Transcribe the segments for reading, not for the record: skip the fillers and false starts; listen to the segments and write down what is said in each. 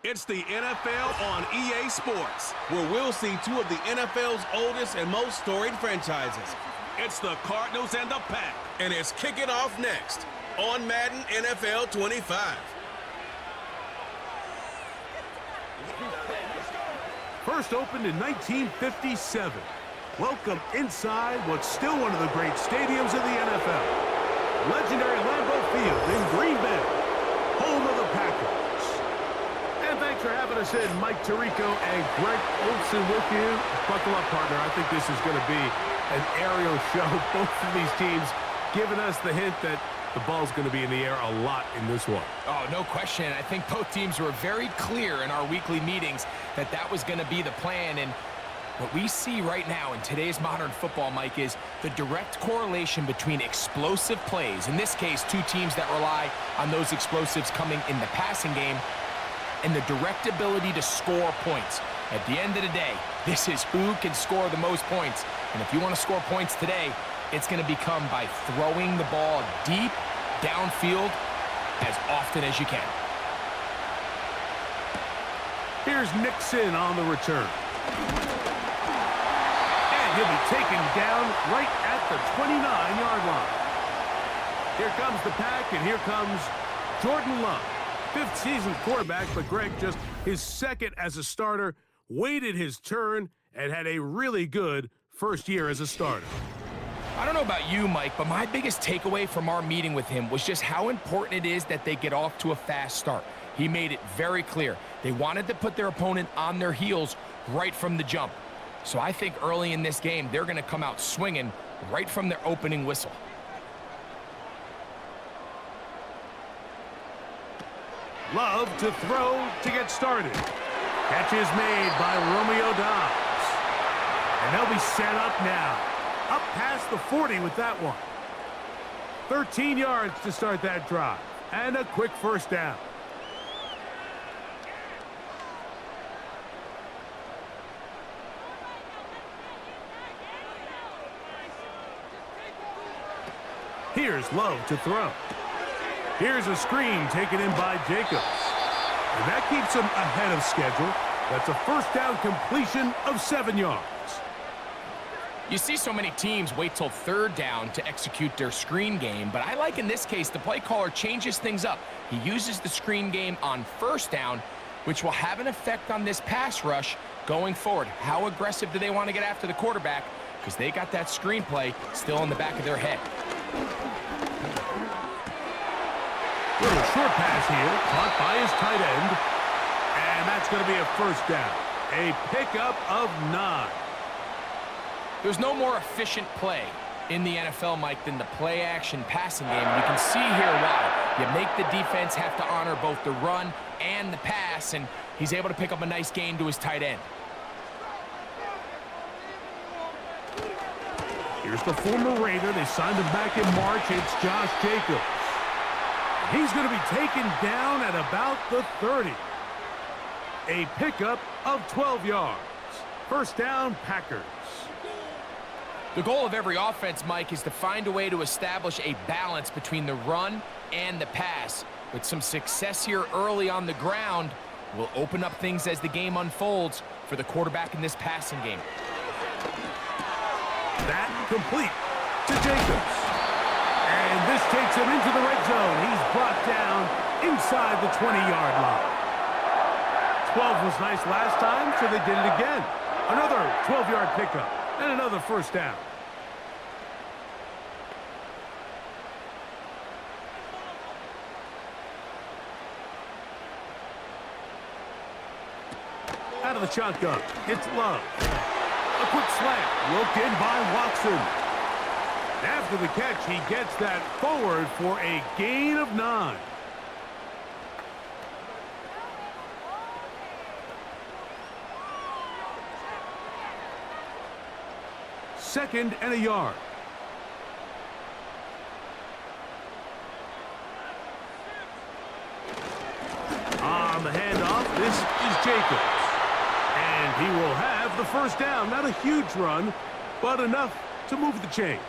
It's the NFL on EA Sports, where we'll see two of the NFL's oldest and most storied franchises. It's the Cardinals and the Pack. And it's kicking off next on Madden NFL 25. First opened in 1957. Welcome inside what's still one of the great stadiums of the NFL. Legendary Lambeau Field in Green Bay, home of the Packers. And thanks for having us in, Mike Tirico and Greg Olson with you. Buckle up, partner. I think this is going to be an aerial show. Both of these teams giving us the hint that the ball's going to be in the air a lot in this one. Oh, no question. I think both teams were very clear in our weekly meetings that that was going to be the plan. And what we see right now in today's modern football, Mike, is the direct correlation between explosive plays, in this case, two teams that rely on those explosives coming in the passing game, and the direct ability to score points. At the end of the day, this is who can score the most points. And if you want to score points today, it's going to become by throwing the ball deep downfield as often as you can. Here's Nixon on the return. And he'll be taken down right at the 29-yard line. Here comes the Pack, and here comes Jordan Love. Fifth season quarterback, but Greg, just his second as a starter, waited his turn and had a really good first year as a starter. I don't know about you, Mike, but my biggest takeaway from our meeting with him was just how important it is that they get off to a fast start. He made it very clear. They wanted to put their opponent on their heels right from the jump. So I think early in this game, they're going to come out swinging right from their opening whistle. Love to throw to get started. Catch is made by Romeo Dobbs. And they'll be set up now. Up past the 40 with that one. 13 yards to start that drive. And a quick first down. Here's Love to throw. Here's a screen taken in by Jacobs. And that keeps him ahead of schedule. That's a first down completion of 7 yards. You see so many teams wait till third down to execute their screen game, but I like in this case the play caller changes things up. He uses the screen game on first down, which will have an effect on this pass rush going forward. How aggressive do they want to get after the quarterback? Because they got that screen play still in the back of their head. Little short pass here, caught by his tight end. And that's going to be a first down. A pickup of 9. There's no more efficient play in the NFL, Mike, than the play-action passing game. And you can see here why. You make the defense have to honor both the run and the pass, and he's able to pick up a nice gain to his tight end. Here's the former Raider. They signed him back in March. It's Josh Jacobs. He's going to be taken down at about the 30. A pickup of 12 yards. First down, Packers. The goal of every offense, Mike, is to find a way to establish a balance between the run and the pass. With some success here early on the ground, will open up things as the game unfolds for the quarterback in this passing game. That complete to Jacobs. And this takes him into the red zone. He's brought down inside the 20-yard line. 12 was nice last time, so they did it again. Another 12-yard pickup and another first down. Out of the shotgun, it's Love. A quick slant, looked in by Watson. After the catch, he gets that forward for a gain of 9. Second and a yard. On the handoff, this is Jacobs. And he will have the first down. Not a huge run, but enough to move the chains.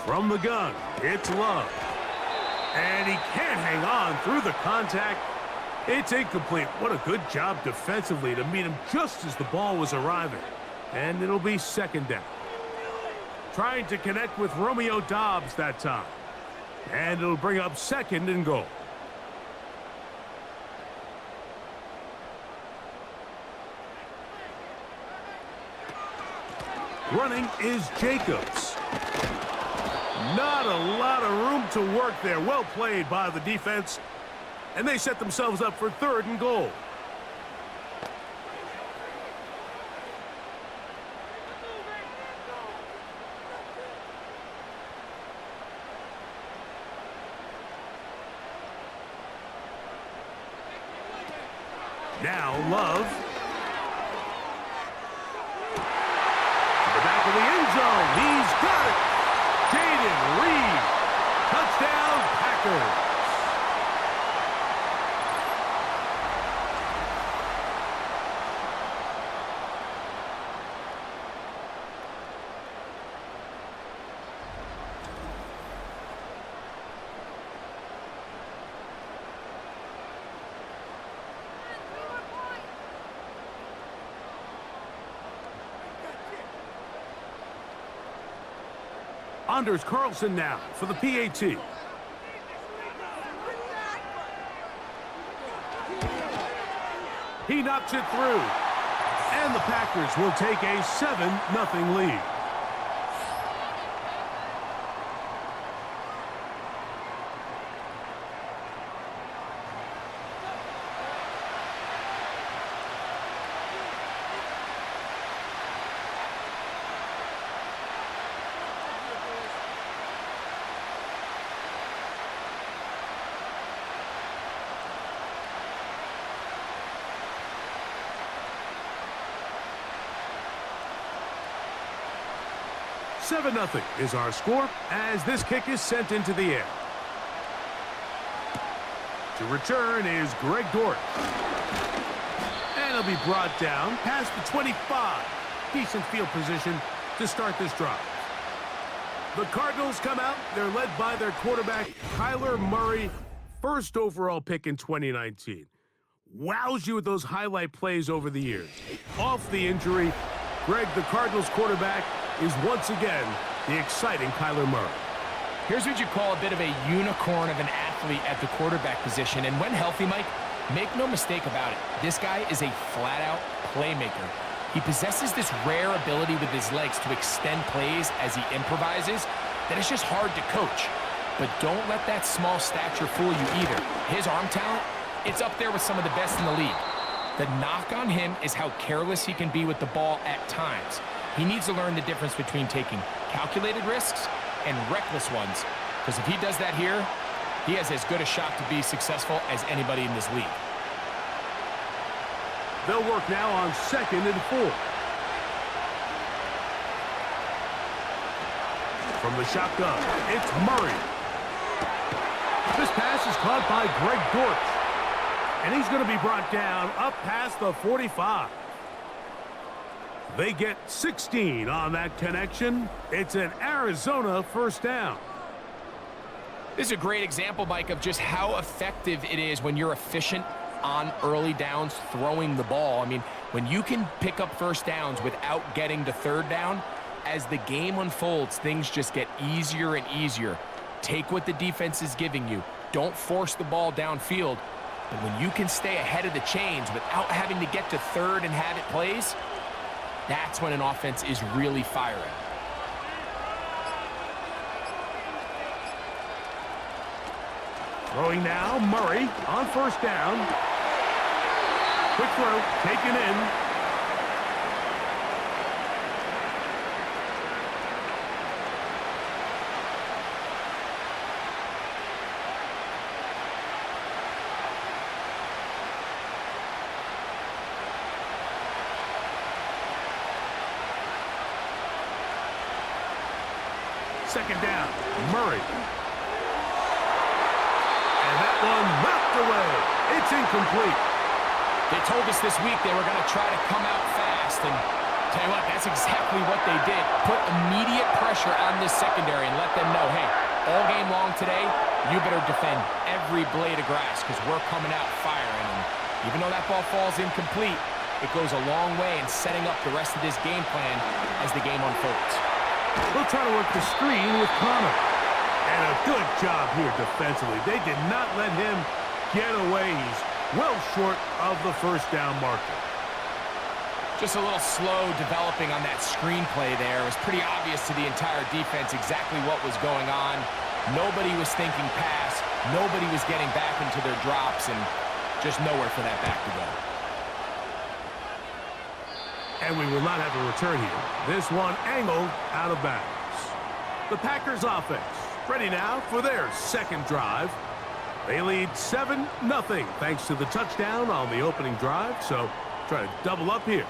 From the gun, it's Love. And he can't hang on through the contact. It's incomplete. What a good job defensively to meet him just as the ball was arriving. And it'll be second down. Trying to connect with Romeo Dobbs that time. And it'll bring up second and goal. Running is Jacobs. Not a lot of room to work there. Well played by the defense. And they set themselves up for third and goal. Now Love. To the back of the end zone. He's got it. Jaden Reed. Touchdown, Packers. Anders Carlson now for the PAT. He knocks it through. And the Packers will take a 7-0 lead. Seven 0 is our score as this kick is sent into the air. To return is Greg Dort. And he'll be brought down past the 25. Decent field position to start this drive. The Cardinals come out. They're led by their quarterback, Kyler Murray, first overall pick in 2019. Wows you with those highlight plays over the years. Off the injury, Greg, the Cardinals quarterback, is once again the exciting Kyler Murray. Here's what you call a bit of a unicorn of an athlete at the quarterback position. And when healthy, Mike, make no mistake about it, this guy is a flat-out playmaker. He possesses this rare ability with his legs to extend plays as he improvises that is just hard to coach. But don't let that small stature fool you either. His arm talent, it's up there with some of the best in the league. The knock on him is how careless he can be with the ball at times. He needs to learn the difference between taking calculated risks and reckless ones. Because if he does that here, he has as good a shot to be successful as anybody in this league. They'll work now on 2nd and 4. From the shotgun, it's Murray. This pass is caught by Greg Dort. And he's going to be brought down up past the 45. They get 16 on that connection. It's an Arizona first down. This is a great example, Mike, of just how effective it is when you're efficient on early downs throwing the ball. I mean, when you can pick up first downs without getting to third down, as the game unfolds, things just get easier and easier. Take what the defense is giving you. Don't force the ball downfield. But when you can stay ahead of the chains without having to get to third and have it plays, that's when an offense is really firing. Throwing now, Murray on first down. Quick throw, taken in. Second down, Murray. And that one knocked away. It's incomplete. They told us this week they were going to try to come out fast, and Tell you what, that's exactly what they did. Put immediate pressure on this secondary and let them know, hey, all game long today, you better defend every blade of grass because we're coming out firing. And even though that ball falls incomplete, it goes a long way in setting up the rest of this game plan as the game unfolds. They'll try to work the screen with Connor. And a good job here defensively. They did not let him get away. He's well short of the first down marker. Just a little slow developing on that screenplay there. It was pretty obvious to the entire defense exactly what was going on. Nobody was thinking pass. Nobody was getting back into their drops, and just nowhere for that back to go. And we will not have a return here. This one angled out of bounds. The Packers offense ready now for their second drive. They lead 7-0 thanks to the touchdown on the opening drive. So try to double up here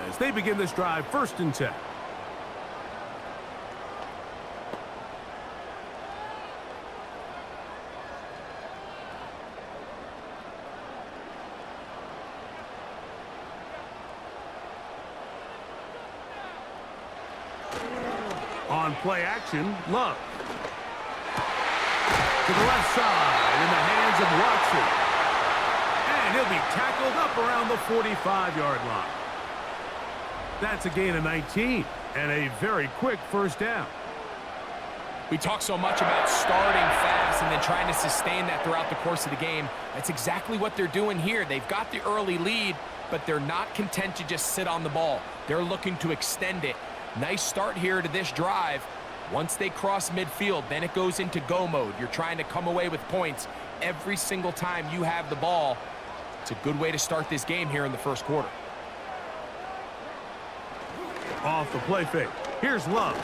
as they begin this drive 1st and 10. On play action, Love. To the left side in the hands of Watson. And he'll be tackled up around the 45-yard line. That's a gain of 19 and a very quick first down. We talk so much about starting fast and then trying to sustain that throughout the course of the game. That's exactly what they're doing here. They've got the early lead, but they're not content to just sit on the ball. They're looking to extend it. Nice start here to this drive. Once they cross midfield, then it goes into go mode. You're trying to come away with points every single time you have the ball. It's a good way to start this game here in the first quarter. Off the play fake. Here's Love.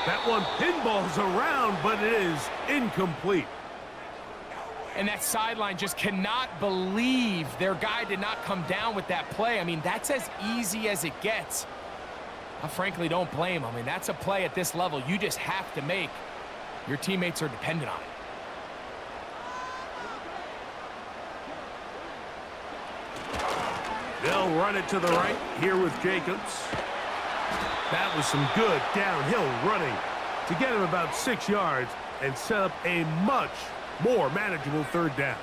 That one pinballs around, but it is incomplete. And that sideline just cannot believe their guy did not come down with that play. I mean, that's as easy as it gets. I frankly don't blame him. I mean, that's a play at this level you just have to make. Your teammates are dependent on it. They'll run it to the right here with Jacobs. That was some good downhill running to get him about 6 yards and set up a much more manageable third down.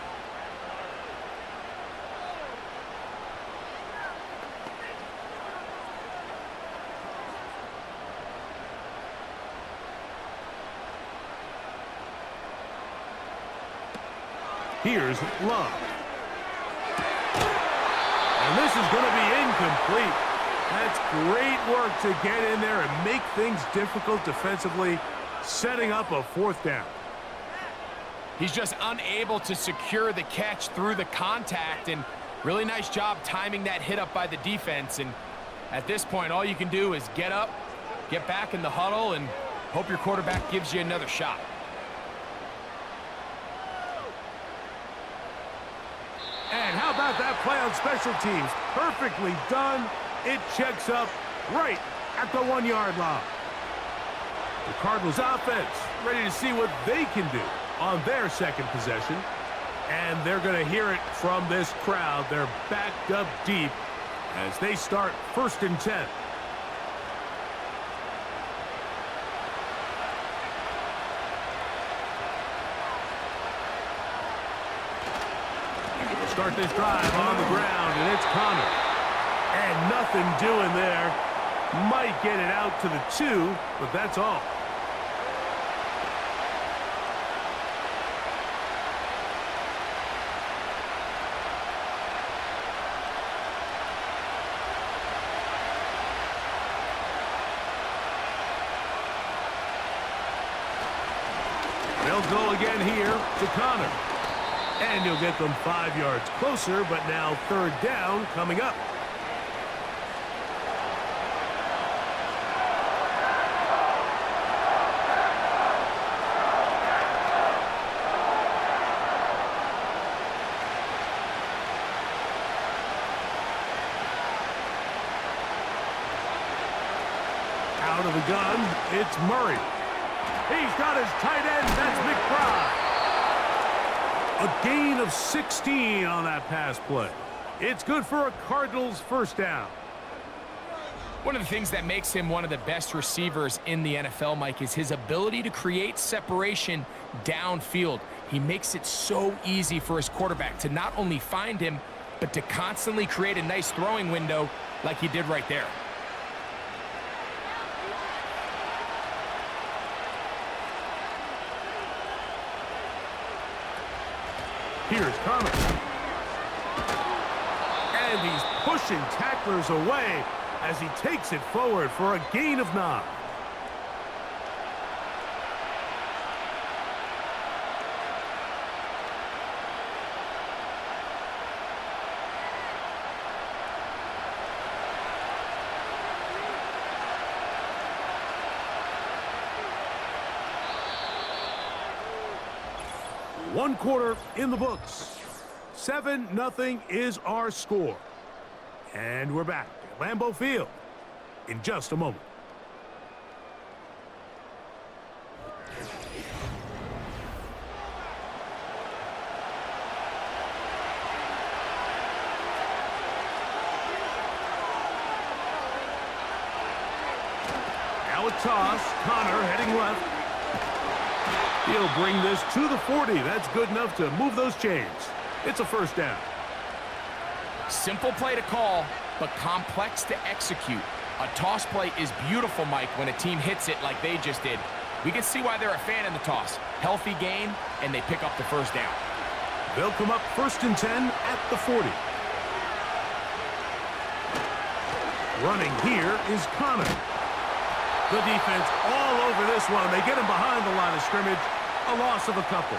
Here's Love. And this is going to be incomplete. That's great work to get in there and make things difficult defensively, setting up a 4th down. He's just unable to secure the catch through the contact, and really nice job timing that hit up by the defense. And at this point, all you can do is get up, get back in the huddle, and hope your quarterback gives you another shot. And how about that play on special teams? Perfectly done. It checks up right at the 1-yard line. The Cardinals offense ready to see what they can do on their second possession. And they're going to hear it from this crowd. They're backed up deep as they start 1st and 10. Start this drive on the ground, and it's Connor. And nothing doing there. Might get it out to the 2, but that's all. They'll go again here to Connor. And you'll get them 5 yards closer, but now 3rd down coming up. Out of the gun, it's Murray. He's got his tight end, that's McBride. A gain of 16 on that pass play. It's good for a Cardinals 1st down. One of the things that makes him one of the best receivers in the NFL, Mike, is his ability to create separation downfield. He makes it so easy for his quarterback to not only find him, but to constantly create a nice throwing window like he did right there. Here's Connor. And he's pushing tacklers away as he takes it forward for a gain of 9. One quarter in the books. 7-0 is our score. And we're back at Lambeau Field in just a moment. Now a toss. Connor heading left. He'll bring this to the 40. That's good enough to move those chains. It's a first down. Simple play to call, but complex to execute. A toss play is beautiful, Mike, when a team hits it like they just did. We can see why they're a fan in the toss. Healthy game, and they pick up the first down. They'll come up 1st and 10 at the 40. Running here is Connor. The defense all over this one. They get him behind the line of scrimmage. A loss of a couple.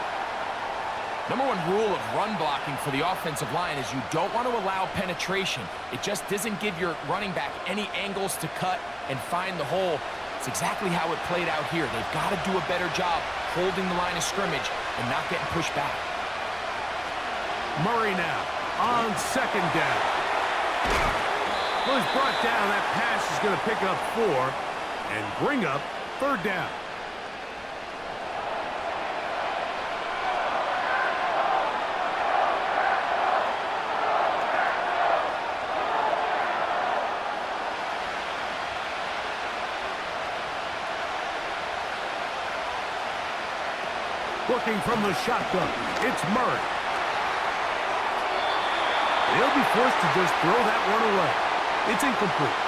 Number one rule of run blocking for the offensive line is you don't want to allow penetration. It just doesn't give your running back any angles to cut and find the hole. It's exactly how it played out here. They've got to do a better job holding the line of scrimmage and not getting pushed back. Murray now on 2nd down. Well, he's brought down. That pass is going to pick up 4 and bring up 3rd down. Looking from the shotgun, it's Murray. He'll be forced to just throw that one away. It's incomplete.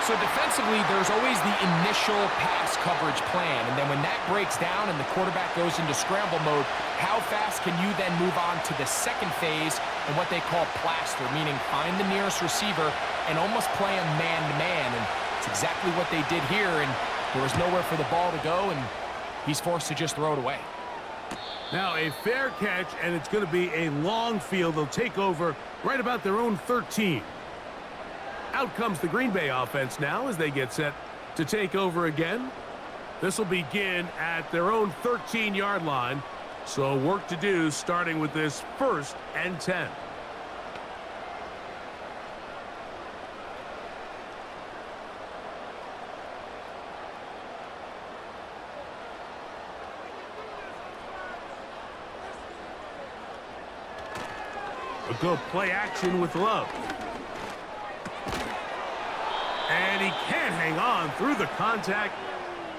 So defensively, there's always the initial pass coverage plan, and then when that breaks down and the quarterback goes into scramble mode, how fast can you then move on to the second phase and what they call plaster, meaning find the nearest receiver and almost play him man-to-man, and it's exactly what they did here, and there was nowhere for the ball to go, and he's forced to just throw it away. Now a fair catch, and it's going to be a long field. They'll take over right about their own 13. Out comes the Green Bay offense now as they get set to take over again. This will begin at their own 13-yard line. So work to do starting with this 1st and 10. We'll go play action with Love. And he can't hang on through the contact.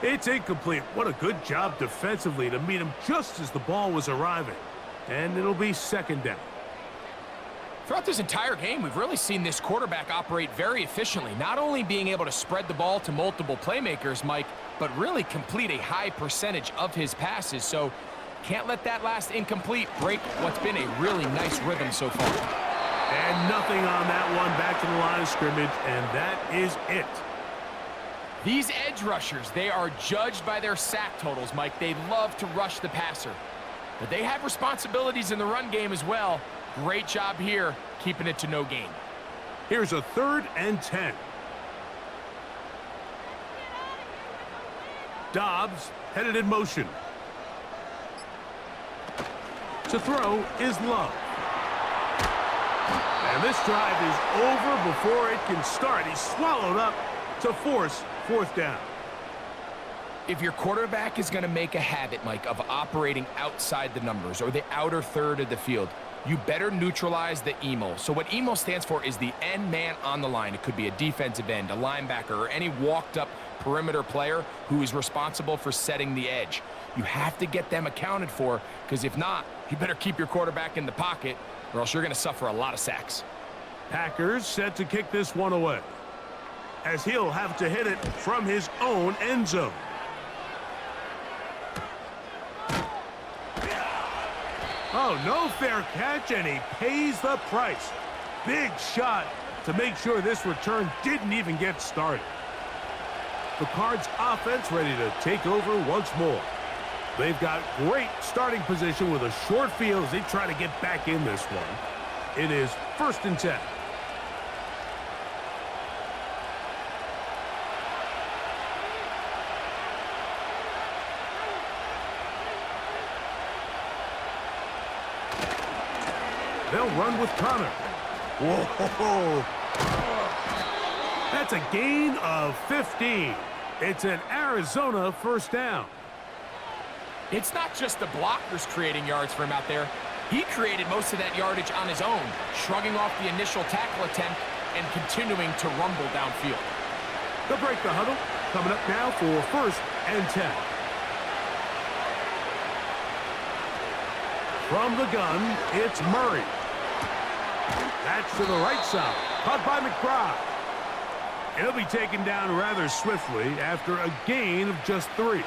It's incomplete. What a good job defensively to meet him just as the ball was arriving. And it'll be 2nd down. Throughout this entire game, we've really seen this quarterback operate very efficiently, not only being able to spread the ball to multiple playmakers, Mike, but really complete a high percentage of his passes. So can't let that last incomplete break what's been a really nice rhythm so far. And nothing on that one, back to the line of scrimmage, and that is it. These edge rushers, they are judged by their sack totals, Mike. They love to rush the passer. But they have responsibilities in the run game as well. Great job here, keeping it to no gain. Here's a 3rd and 10. Dobbs headed in motion. To throw is Love. And this drive is over before it can start. He's swallowed up to force 4th down. If your quarterback is going to make a habit, Mike, of operating outside the numbers or the outer third of the field, you better neutralize the EMO. So what EMO stands for is the end man on the line. It could be a defensive end, a linebacker, or any walked-up perimeter player who is responsible for setting the edge. You have to get them accounted for, because if not, you better keep your quarterback in the pocket, or else you're going to suffer a lot of sacks. Packers set to kick this one away, as he'll have to hit it from his own end zone. Oh, no fair catch, and he pays the price. Big shot to make sure this return didn't even get started. The Cards offense ready to take over once more. They've got great starting position with a short field as they try to get back in this one. It is 1st and 10. They'll run with Connor. Whoa! That's a gain of 15. It's an Arizona 1st down. It's not just the blockers creating yards for him out there. He created most of that yardage on his own, shrugging off the initial tackle attempt and continuing to rumble downfield. They'll break the huddle. Coming up now for 1st and 10. From the gun, it's Murray. That's to the right side. Caught by McBride. He'll be taken down rather swiftly after a gain of just 3.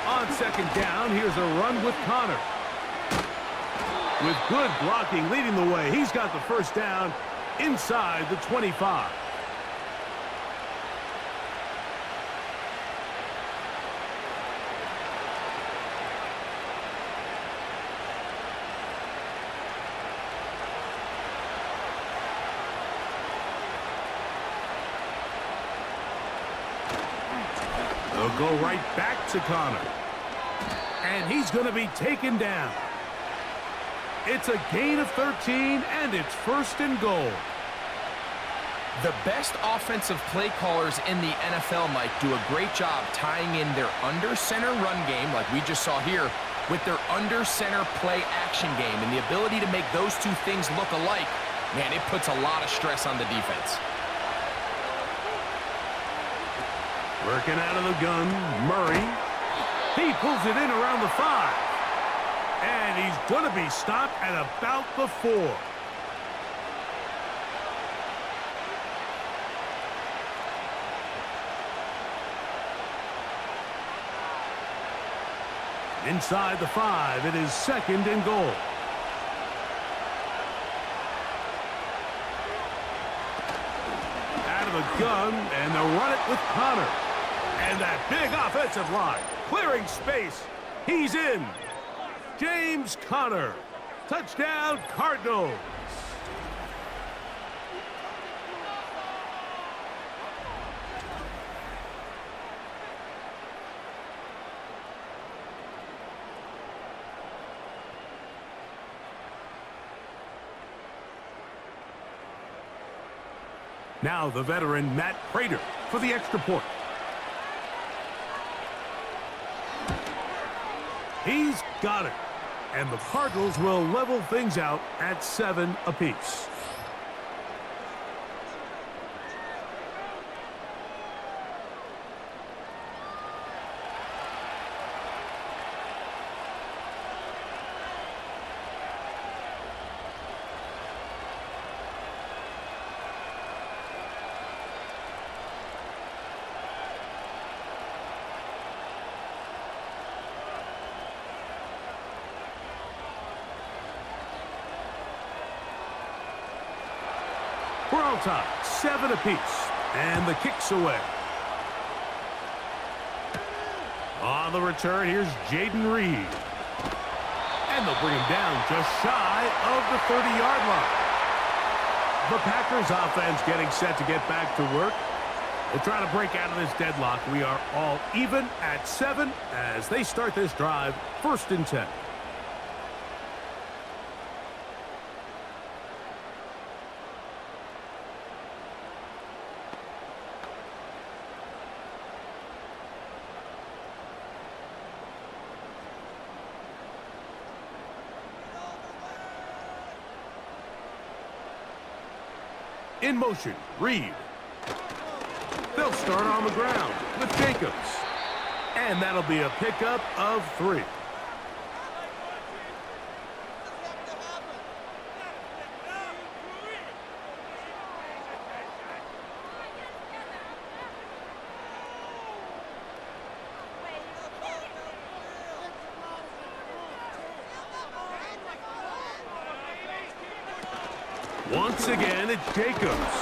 On 2nd down, here's a run with Connor. With good blocking leading the way, he's got the 1st down inside the 25. They'll go right back to Connor. And he's going to be taken down. It's a gain of 13, and it's 1st and goal. The best offensive play callers in the NFL, Mike, do a great job tying in their under-center run game, like we just saw here, with their under-center play action game. And the ability to make those two things look alike, man, it puts a lot of stress on the defense. Working out of the gun, Murray. He pulls it in around the 5. And he's going to be stopped at about the 4. Inside the 5, it is 2nd and goal. Out of the gun, and they'll run it with Connor. And that big offensive line, clearing space. He's in. James Conner. Touchdown, Cardinals. Now the veteran Matt Prater for the extra point. He's got it. And the Cardinals will level things out at 7 apiece. We're on top, 7 apiece, and the kick's away. On the return, here's Jaden Reed. And they'll bring him down just shy of the 30-yard line. The Packers offense getting set to get back to work. They'll try to break out of this deadlock. We are all even at 7 as they start this drive, 1st and 10. In motion, Reed. They'll start on the ground with Jacobs. And that'll be a pickup of 3. Once again, it's Jacobs.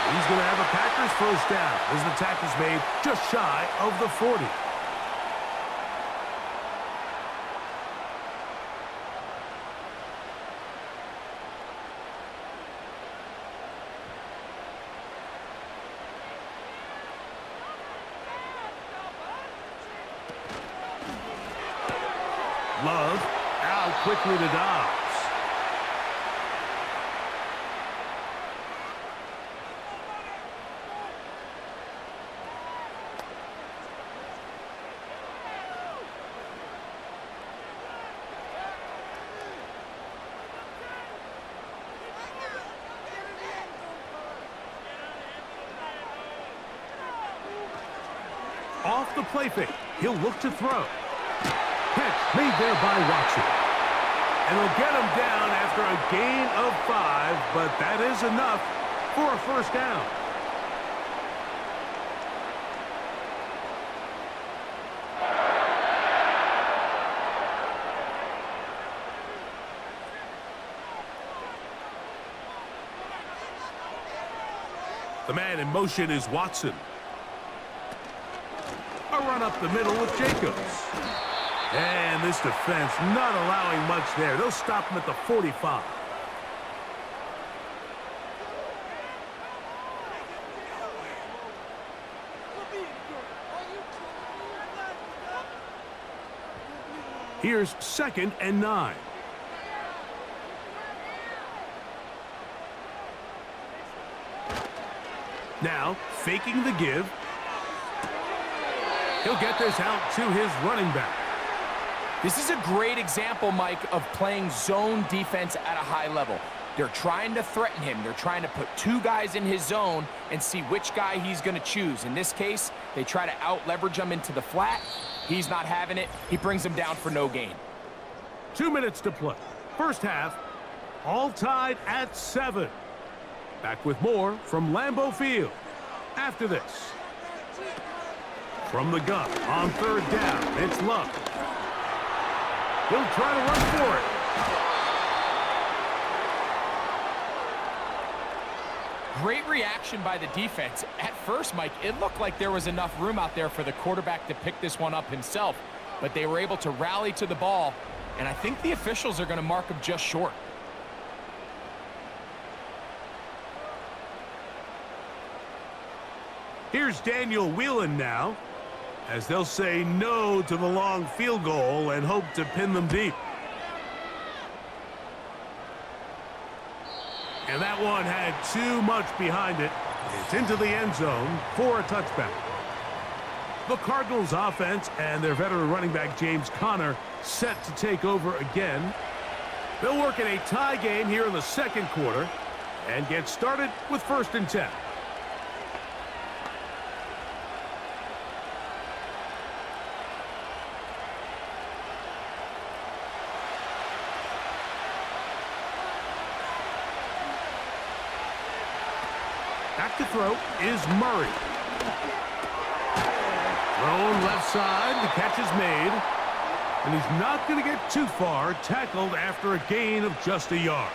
He's going to have a Packers first down as the tackle's made just shy of the 40. Love out quickly to Dobbs. Off the play fake, he'll look to throw. Catch made there by Watson. And he'll get him down after a gain of 5, but that is enough for a first down. The man in motion is Watson. A run up the middle with Jacobs. And this defense not allowing much there. They'll stop him at the 45. Here's 2nd and 9. Now, faking the give. He'll get this out to his running back. This is a great example, Mike, of playing zone defense at a high level. They're trying to threaten him. They're trying to put 2 guys in his zone and see which guy he's going to choose. In this case, they try to out-leverage him into the flat. He's not having it. He brings him down for no gain. 2 minutes to play. First half, all tied at 7. Back with more from Lambeau Field after this. From the gun on 3rd down, it's Love. He'll try to run for it. Great reaction by the defense. At first, Mike, it looked like there was enough room out there for the quarterback to pick this one up himself, but they were able to rally to the ball, and I think the officials are going to mark him just short. Here's Daniel Whelan now, as they'll say no to the long field goal and hope to pin them deep. And that one had too much behind it. It's into the end zone for a touchback. The Cardinals offense and their veteran running back James Conner set to take over again. They'll work in a tie game here in the 2nd quarter and get started with 1st and 10. Back to throw is Murray. Thrown left side, the catch is made. And he's not going to get too far, tackled after a gain of just a yard.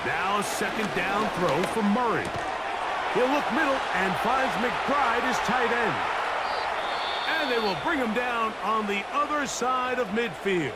Now a second down throw for Murray. He'll look middle and finds McBride as tight end. And they will bring him down on the other side of midfield.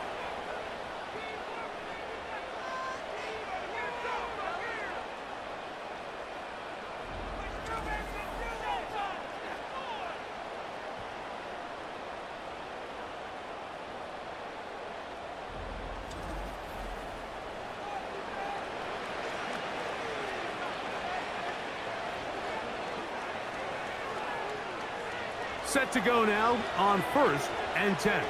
Set to go now on 1st and 10.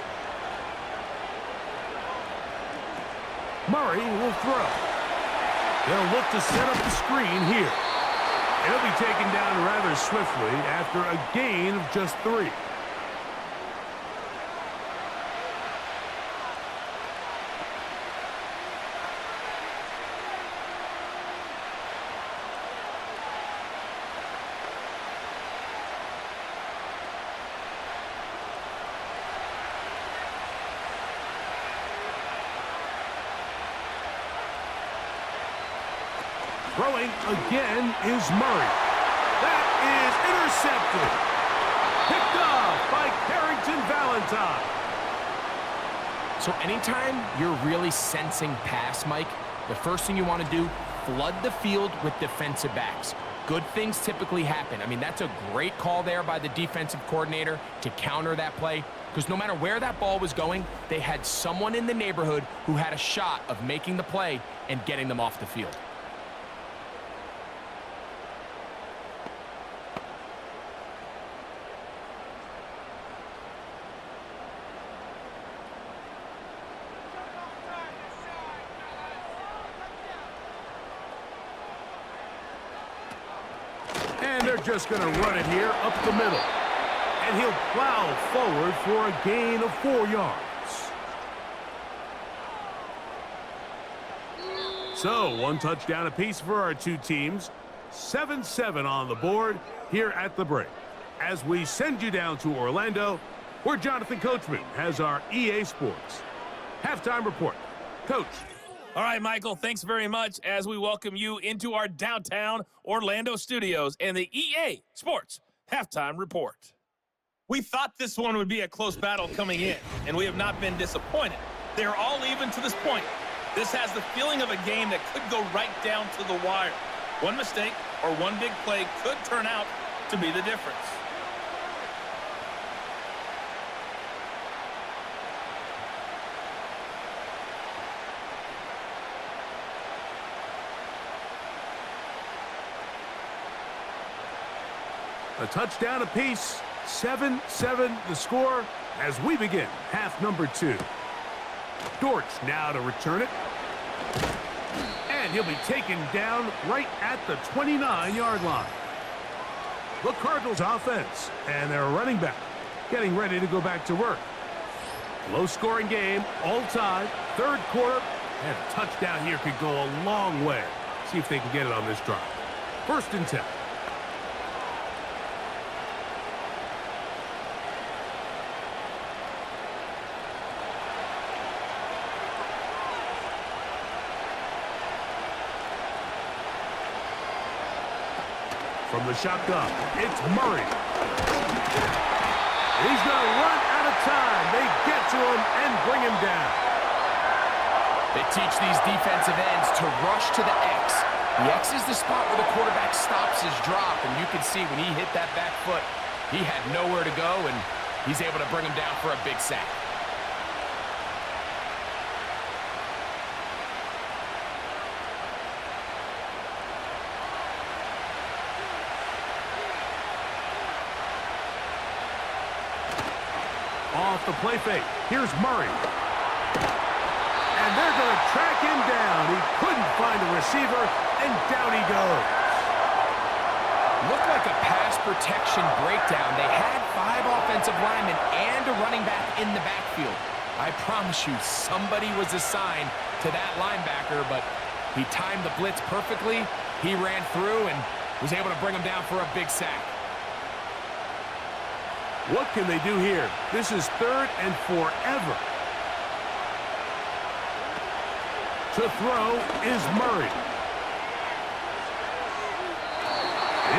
Murray will throw. They'll look to set up the screen here. It'll be taken down rather swiftly after a gain of just 3. Throwing again is Murray. That is intercepted. Picked off by Carrington Valentine. So anytime you're really sensing pass, Mike, the first thing you want to do, flood the field with defensive backs. Good things typically happen. I mean, that's a great call there by the defensive coordinator to counter that play, because no matter where that ball was going, they had someone in the neighborhood who had a shot of making the play and getting them off the field. And they're just going to run it here up the middle. And he'll plow forward for a gain of 4 yards. So, 1 touchdown apiece for our two teams. 7-7 on the board here at the break. As we send you down to Orlando, where Jonathan Coachman has our EA Sports halftime report. Coach. All right, Michael, thanks very much as we welcome you into our downtown Orlando studios and the EA Sports Halftime Report. We thought this one would be a close battle coming in, and we have not been disappointed. They're all even to this point. This has the feeling of a game that could go right down to the wire. One mistake or one big play could turn out to be the difference. A touchdown apiece, 7-7 the score as we begin half number 2. Dortch now to return it. And he'll be taken down right at the 29-yard line. The Cardinals offense and their running back getting ready to go back to work. Low-scoring game, all tied, 3rd quarter, and a touchdown here could go a long way. See if they can get it on this drive. 1st and 10. From the shotgun, it's Murray. He's going to run out of time. They get to him and bring him down. They teach these defensive ends to rush to the X. The X is the spot where the quarterback stops his drop, and you can see when he hit that back foot, he had nowhere to go, and he's able to bring him down for a big sack. Off the play fake. Here's Murray. And they're going to track him down. He couldn't find a receiver, and down he goes. Looked like a pass protection breakdown. They had 5 offensive linemen and a running back in the backfield. I promise you, somebody was assigned to that linebacker, but he timed the blitz perfectly. He ran through and was able to bring him down for a big sack. What can they do here? This is 3rd and forever. To throw is Murray.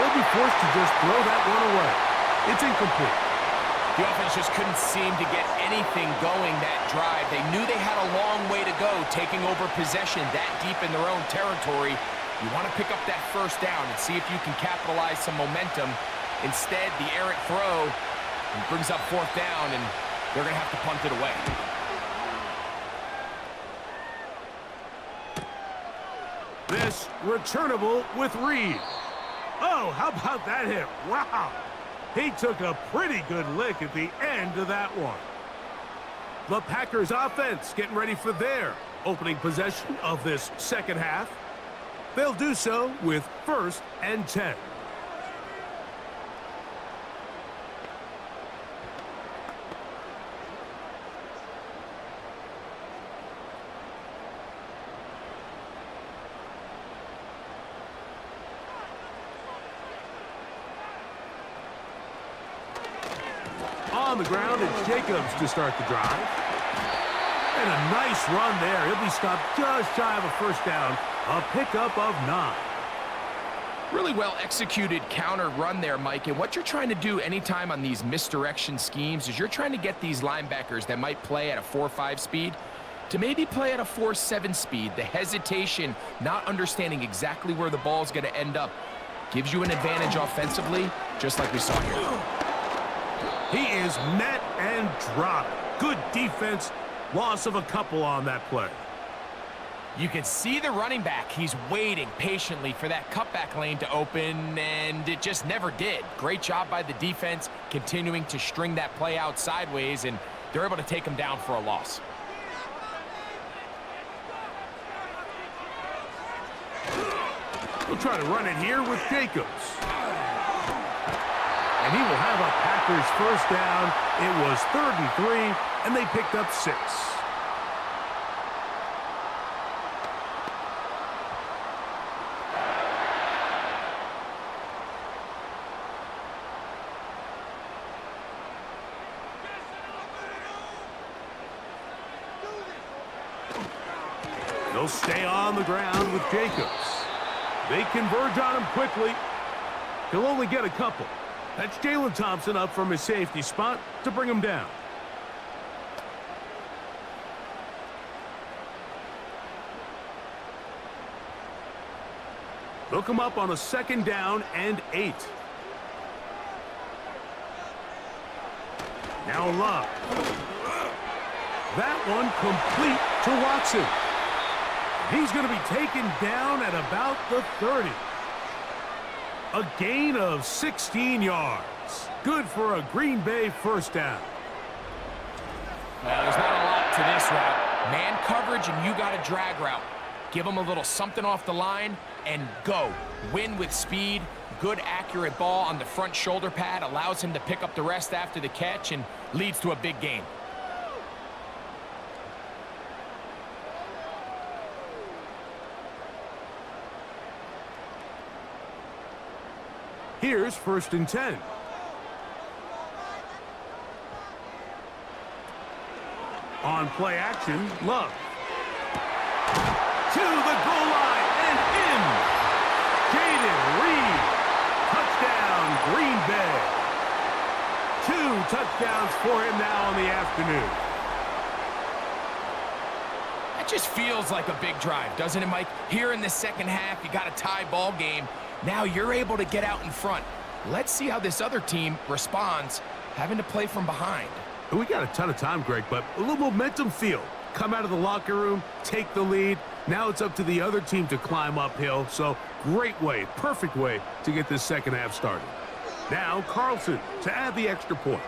they'll be forced to just throw that one away. It's incomplete. The offense just couldn't seem to get anything going that drive. They knew they had a long way to go, taking over possession that deep in their own territory. You want to pick up that first down and see if you can capitalize some momentum. Instead, the errant throw brings up fourth down, and they're going to have to punt it away. This returnable with Reed. Oh, how about that hit? Wow. He took a pretty good lick at the end of that one. The Packers offense getting ready for their opening possession of this second half. They'll do so with 1st and 10. On the ground, it's Jacobs to start the drive. And a nice run there. He'll be stopped just shy of a first down. A pickup of 9. Really well executed counter run there, Mike. And what you're trying to do anytime on these misdirection schemes is you're trying to get these linebackers that might play at a 4.5 speed to maybe play at a 4.7 speed. The hesitation, not understanding exactly where the ball's going to end up, gives you an advantage offensively, just like we saw here. He is met and dropped. Good defense. Loss of a couple on that play. You can see the running back. He's waiting patiently for that cutback lane to open, and it just never did. Great job by the defense, continuing to string that play out sideways, and they're able to take him down for a loss. We'll try to run it here with Jacobs. And he will have a Packers first down. It was 3rd and 3, and they picked up 6. They'll stay on the ground with Jacobs. They converge on him quickly. He'll only get a couple. That's Jalen Thompson up from his safety spot to bring him down. They'll come up on a 2nd down and 8. Now Love. That one complete to Watson. He's going to be taken down at about the 30. A gain of 16 yards. Good for a Green Bay first down. Well, there's not a lot to this route. Man coverage, and you got a drag route. Give him a little something off the line and go. Win with speed. Good, accurate ball on the front shoulder pad. Allows him to pick up the rest after the catch and leads to a big gain. Here's 1st and 10. On play action, Love. To the goal line and in. Jaden Reed. Touchdown, Green Bay. 2 touchdowns for him now in the afternoon. That just feels like a big drive, doesn't it, Mike? Here in the second half, you got a tie ball game. Now you're able to get out in front. Let's see how this other team responds, having to play from behind. We got a ton of time, Greg, but a little momentum feel. Come out of the locker room, take the lead. Now it's up to the other team to climb uphill. So great way, perfect way to get this second half started. Now Carlson to add the extra point.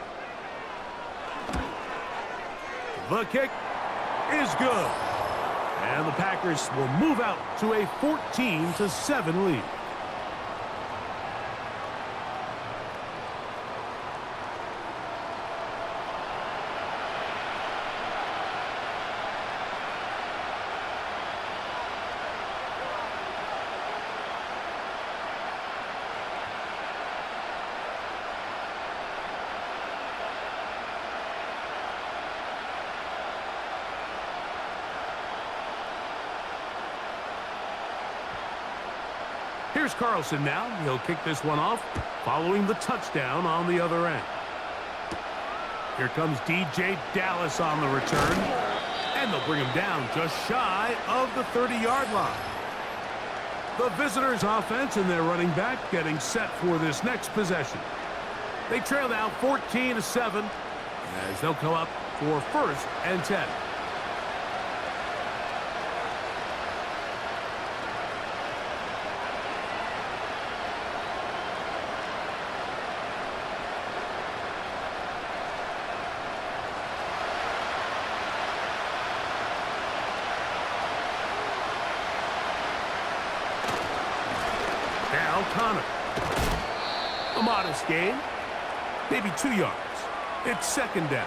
The kick is good. And the Packers will move out to a 14-7 lead. Here's Carlson now. He'll kick this one off, following the touchdown on the other end. Here comes DJ Dallas on the return. And they'll bring him down just shy of the 30-yard line. The visitors' offense and their running back getting set for this next possession. They trail now 14-7 as they'll come up for 1st and 10. Now Connor. A modest gain. Maybe 2 yards. It's 2nd down.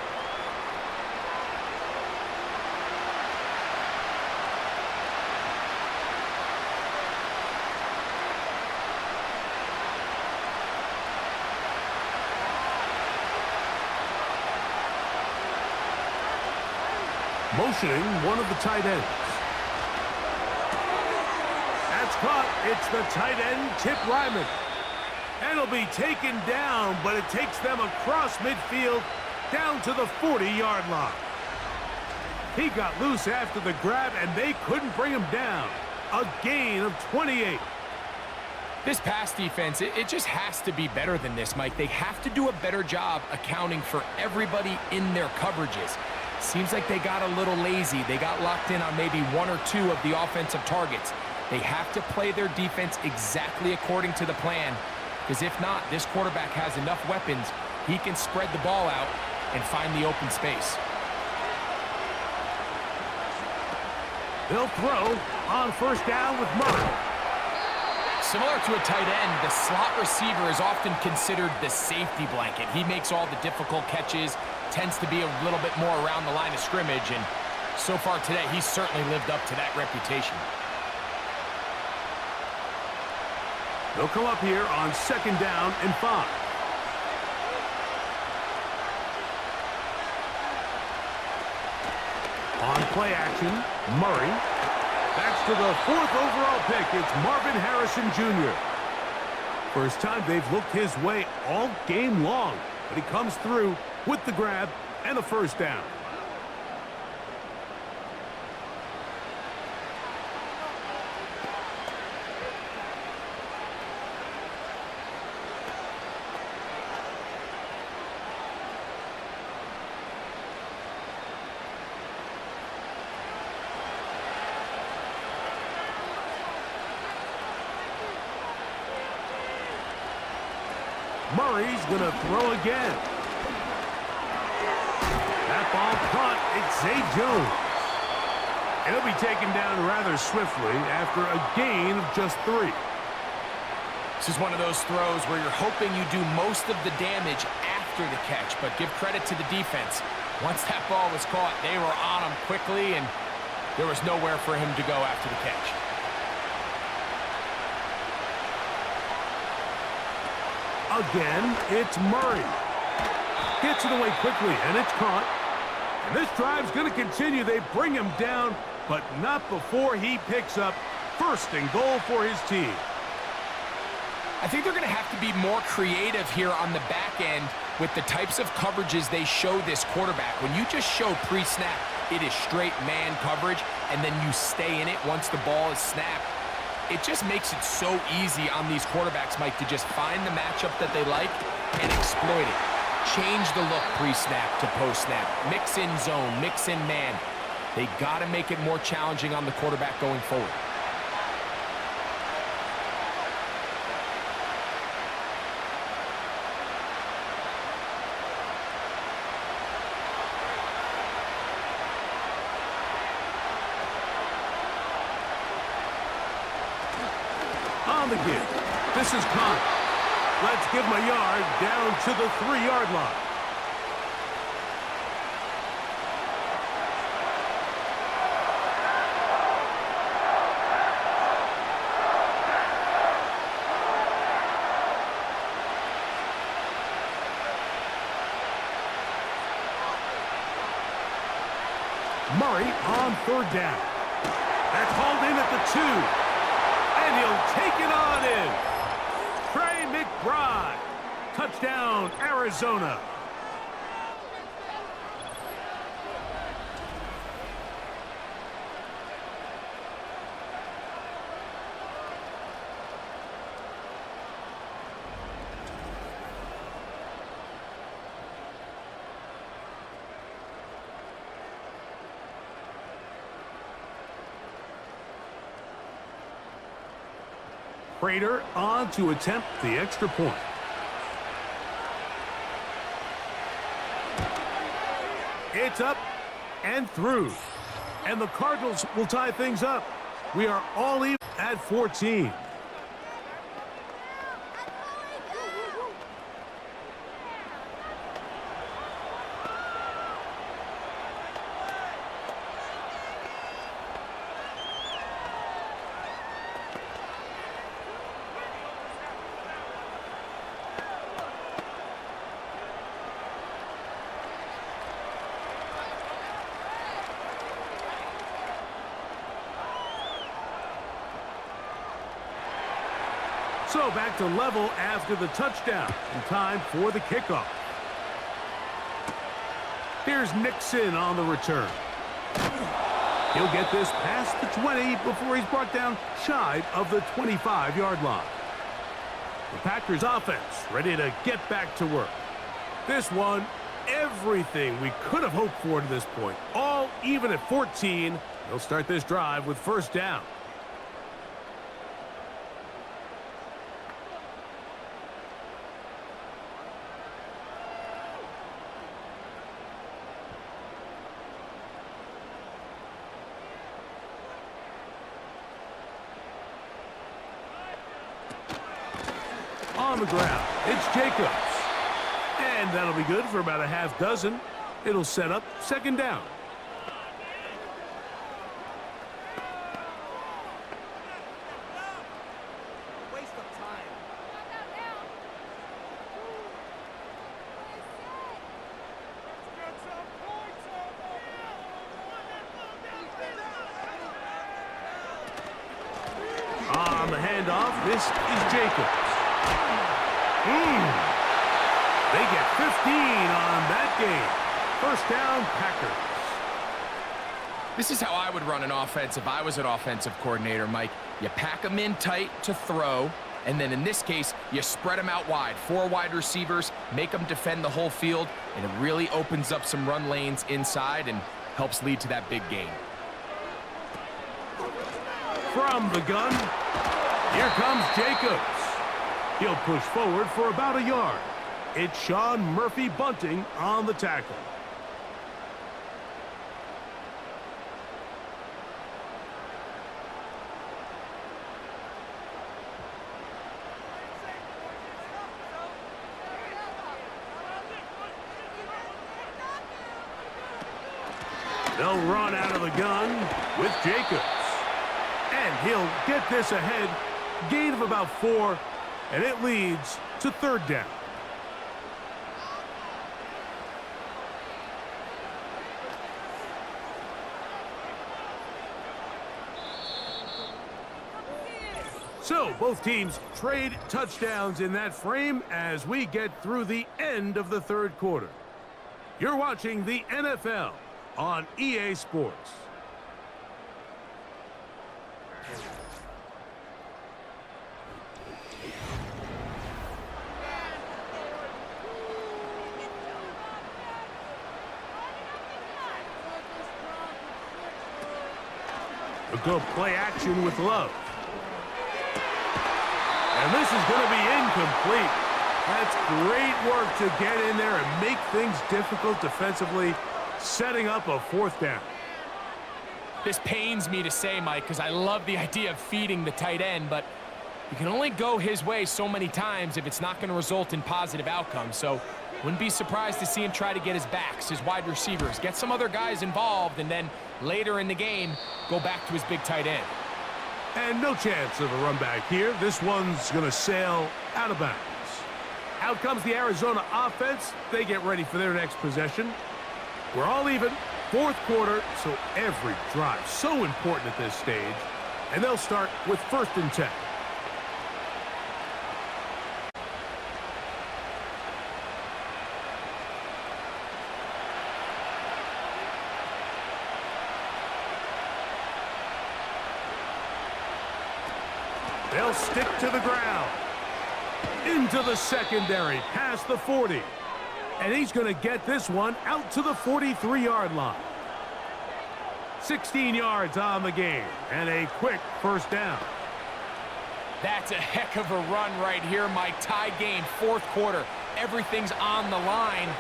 Motioning one of the tight ends. That's caught. It's the tight end, Tip Ryman. And it'll be taken down, but it takes them across midfield down to the 40-yard line. He got loose after the grab, and they couldn't bring him down. A gain of 28. This pass defense, it just has to be better than this, Mike. They have to do a better job accounting for everybody in their coverages. Seems like they got a little lazy. They got locked in on maybe 1 or 2 of the offensive targets. They have to play their defense exactly according to the plan, because if not, this quarterback has enough weapons. He can spread the ball out and find the open space. They'll throw on 1st down with Murray. Similar to a tight end, the slot receiver is often considered the safety blanket. He makes all the difficult catches, tends to be a little bit more around the line of scrimmage, and so far today, he's certainly lived up to that reputation. They'll come up here on 2nd down and 5. On play action, Murray. That's to the 4th overall pick. It's Marvin Harrison Jr. First time they've looked his way all game long, but he comes through with the grab and a 1st down. Murray's going to throw again. That ball caught. It's Zay Jones. And he'll be taken down rather swiftly after a gain of just 3. This is one of those throws where you're hoping you do most of the damage after the catch, but give credit to the defense. Once that ball was caught, they were on him quickly, and there was nowhere for him to go after the catch. Again, it's Murray. Gets it away quickly, and it's caught. And this drive's going to continue. They bring him down, but not before he picks up 1st and goal for his team. I think they're going to have to be more creative here on the back end with the types of coverages they show this quarterback. When you just show pre-snap, it is straight man coverage, and then you stay in it once the ball is snapped. It just makes it so easy on these quarterbacks, Mike, to just find the matchup that they like and exploit it. Change the look pre-snap to post-snap. Mix in zone, mix in man. They got to make it more challenging on the quarterback going forward. On the give. This is Connor. Let's give him a yard down to the 3-yard line. Murray on 3rd down. That's hauled in at the 2. And he'll take it on in. Trey McBride. Touchdown, Arizona. Prater on to attempt the extra point. It's up and through. And the Cardinals will tie things up. We are all even at 14. So back to level after the touchdown. And time for the kickoff. Here's Nixon on the return. He'll get this past the 20 before he's brought down shy of the 25-yard line. The Packers offense ready to get back to work. This one, everything we could have hoped for to this point. All even at 14. They'll start this drive with first down. On the ground, it's Jacobs. And that'll be good for about a half dozen. It'll set up second down. Waste of time. On the handoff, this is Jacobs. They get 15 on that game. First down, Packers. This is how I would run an offense if I was an offensive coordinator, Mike. You pack them in tight to throw, and then in this case, you spread them out wide. 4 wide receivers, make them defend the whole field, and it really opens up some run lanes inside and helps lead to that big gain. From the gun, here comes Jacobs. He'll push forward for about a yard. It's Sean Murphy Bunting on the tackle. They'll run out of the gun with Jacobs. And he'll get this ahead. Gain of about 4. And it leads to third down. So both teams trade touchdowns in that frame as we get through the end of the third quarter. You're watching the NFL on EA Sports. A good play action with Love. And this is going to be incomplete. That's great work to get in there and make things difficult defensively, setting up a fourth down. This pains me to say, Mike, because I love the idea of feeding the tight end, but you can only go his way so many times if it's not going to result in positive outcomes. So wouldn't be surprised to see him try to get his backs, his wide receivers, get some other guys involved, and then later in the game, go back to his big tight end. And no chance of a run back here. This one's going to sail out of bounds. Out comes the Arizona offense. They get ready for their next possession. We're all even. Fourth quarter, so every drive so important at this stage. And they'll start with 1st and 10. They'll stick to the ground. Into the secondary, past the 40. And he's going to get this one out to the 43-yard line. 16 yards on the game, and a quick 1st down. That's a heck of a run right here, Mike. Tie game, 4th quarter. Everything's on the line.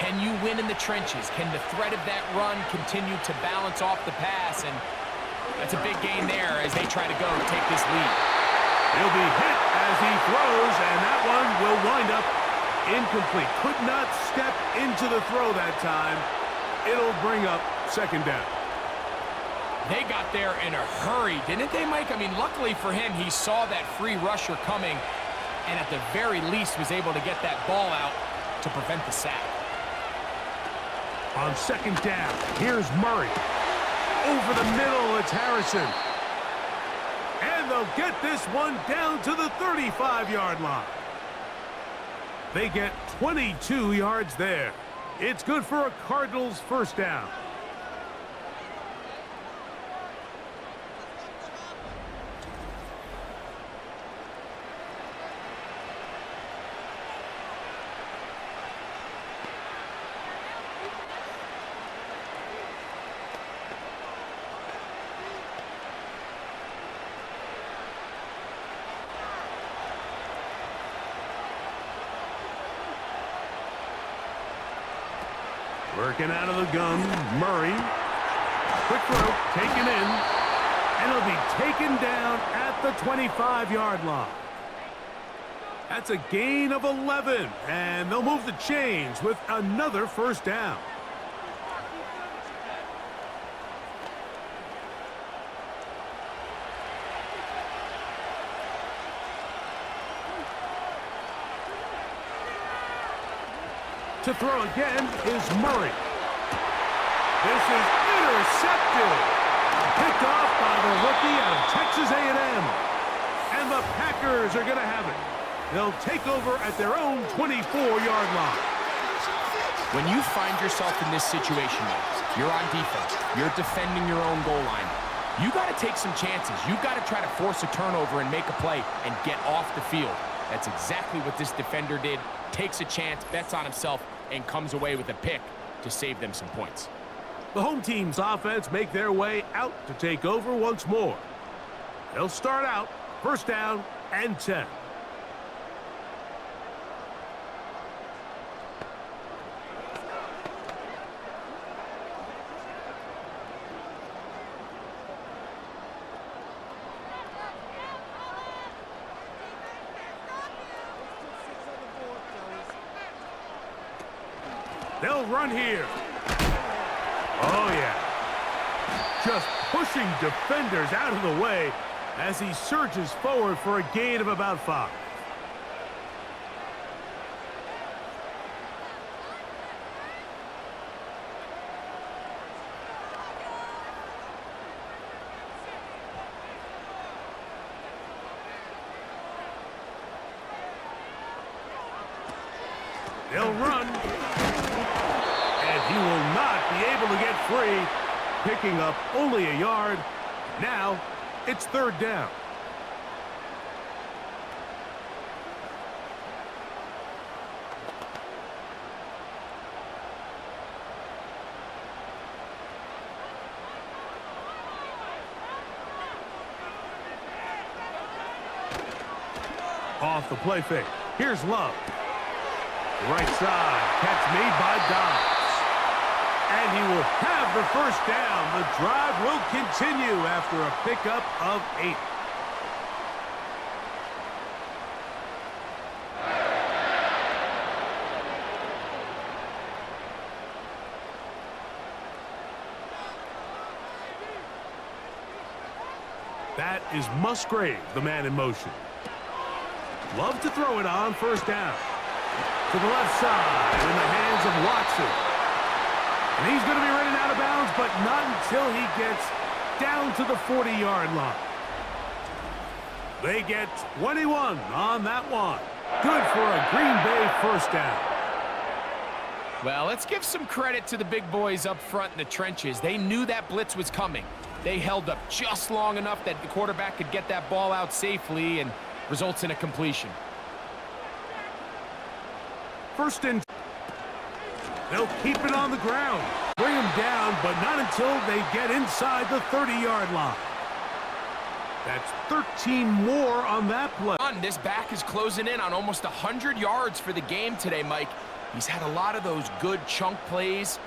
Can you win in the trenches? Can the threat of that run continue to balance off the pass? And that's a big gain there as they try to go take this lead. He'll be hit as he throws, and that one will wind up incomplete. Could not step into the throw that time. It'll bring up 2nd down. They got there in a hurry, didn't they, Mike? I mean, luckily for him, he saw that free rusher coming and at the very least was able to get that ball out to prevent the sack. On 2nd down, here's Murray. Over the middle, it's Harrison. And they'll get this one down to the 35-yard line. They get 22 yards there. It's good for a Cardinals 1st down. Working out of the gun, Murray. Quick throw, taken in. And he'll be taken down at the 25-yard line. That's a gain of 11. And they'll move the chains with another 1st down. To throw again is Murray. This is intercepted. Picked off by the rookie out of Texas A&M. And the Packers are going to have it. They'll take over at their own 24-yard line. When you find yourself in this situation, you're on defense, you're defending your own goal line, you got to take some chances. You got to try to force a turnover and make a play and get off the field. That's exactly what this defender did. Takes a chance, bets on himself, and comes away with a pick to save them some points. The home team's offense make their way out to take over once more. They'll start out 1st down and 10. They'll run here. Oh, yeah. Just pushing defenders out of the way as he surges forward for a gain of about 5. They'll run. He will not be able to get free, picking up only a yard. Now, it's 3rd down. Off the play fake. Here's Love. Right side, catch made by Dobbs. And he will have the 1st down. The drive will continue after a pickup of 8. That is Musgrave, the man in motion. Love to throw it on 1st down. To the left side in the hands of Watson. And he's going to be running out of bounds, but not until he gets down to the 40-yard line. They get 21 on that one. Good for a Green Bay first down. Well, let's give some credit to the big boys up front in the trenches. They knew that blitz was coming. They held up just long enough that the quarterback could get that ball out safely and results in a completion. First and they'll keep it on the ground. Bring them down, but not until they get inside the 30-yard line. That's 13 more on that play. This back is closing in on almost 100 yards for the game today, Mike. He's had a lot of those good chunk plays.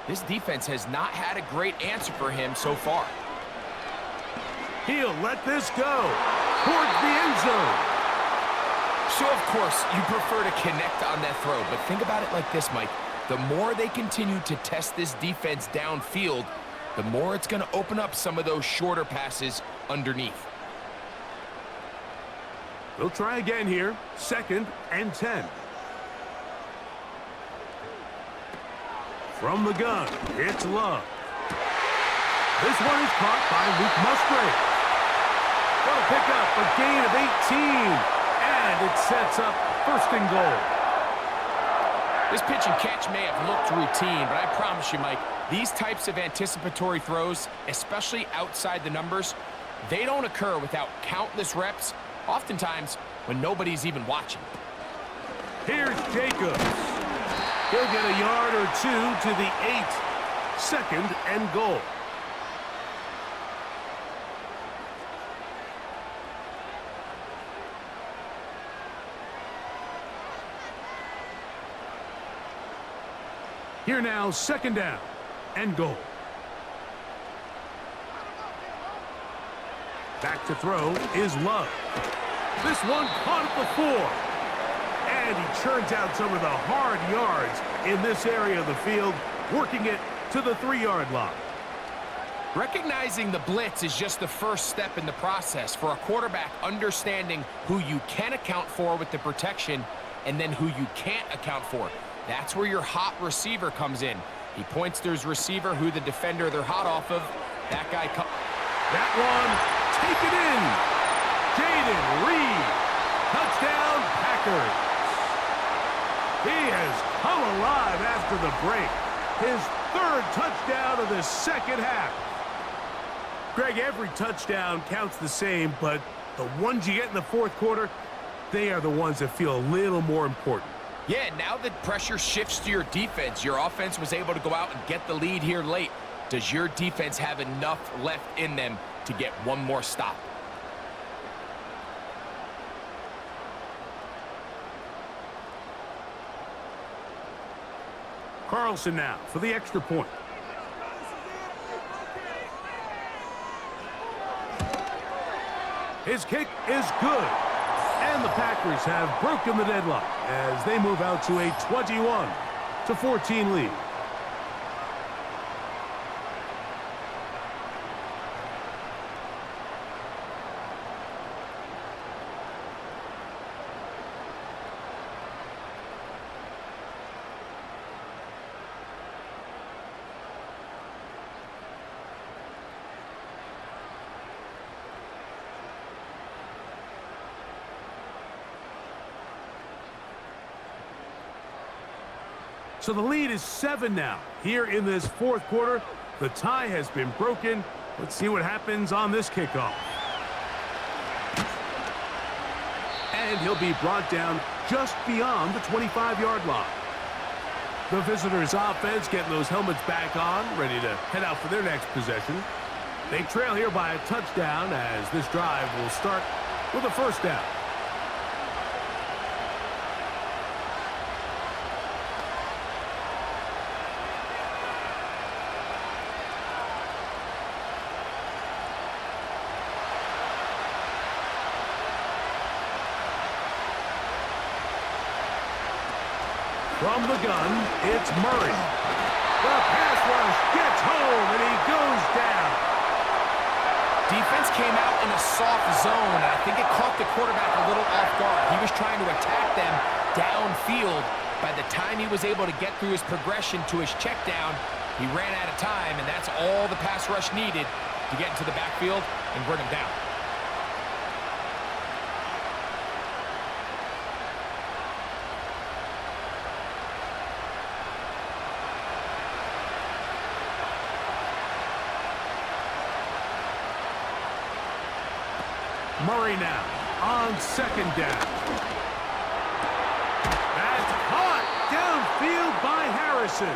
This defense has not had a great answer for him so far. He'll let this go towards the end zone. So, of course, you prefer to connect on that throw, but think about it like this, Mike. The more they continue to test this defense downfield, the more it's going to open up some of those shorter passes underneath. They'll try again here. 2nd and 10. From the gun, it's Love. This one is caught by Luke Musgrave. Gonna pick up a gain of 18. And it sets up 1st and goal. This pitch and catch may have looked routine, but I promise you, Mike, these types of anticipatory throws, especially outside the numbers, they don't occur without countless reps, oftentimes when nobody's even watching. Here's Jacobs. He'll get a yard or two to the 8. 2nd and goal. Here now, 2nd down and goal. Back to throw is Love. This one caught at the 4. And he churns out some of the hard yards in this area of the field, working it to the 3-yard line. Recognizing the blitz is just the first step in the process for a quarterback understanding who you can account for with the protection and then who you can't account for. That's where your hot receiver comes in. He points to his receiver who the defender they're hot off of. That guy comes. That one, take it in. Jaden Reed. Touchdown, Packers. He has come alive after the break. His 3rd touchdown of the 2nd half. Greg, every touchdown counts the same, but the ones you get in the 4th quarter, they are the ones that feel a little more important. Yeah, now that pressure shifts to your defense, your offense was able to go out and get the lead here late. Does your defense have enough left in them to get one more stop? Carlson now for the extra point. His kick is good. And the Packers have broken the deadlock as they move out to a 21-14 lead. So the lead is 7 now. Here in this 4th quarter, the tie has been broken. Let's see what happens on this kickoff. And he'll be brought down just beyond the 25-yard line. The visitors' offense getting those helmets back on, ready to head out for their next possession. They trail here by a touchdown as this drive will start with a 1st down. From the gun, it's Murray. The pass rush gets home, and he goes down. Defense came out in a soft zone, and I think it caught the quarterback a little off guard. He was trying to attack them downfield. By the time he was able to get through his progression to his check down, he ran out of time, and that's all the pass rush needed to get into the backfield and bring him down. Murray now on second down. That's caught downfield by Harrison.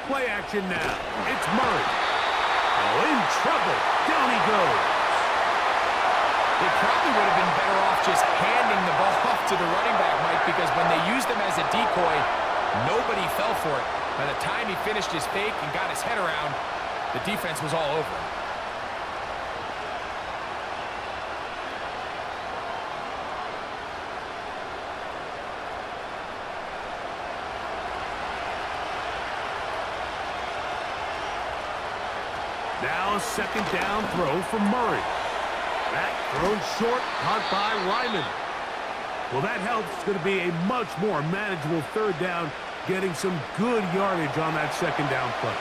Play action now. It's Murray. Oh, in trouble. Down he goes. They probably would have been better off just handing the ball off to the running back, Mike, because when they used him as a decoy, nobody fell for it. By the time he finished his fake and got his head around, the defense was all over him. Now second down throw from Murray. That thrown short, caught by Ryman. Well, that helps. It's going to be a much more manageable third down, getting some good yardage on that second down play.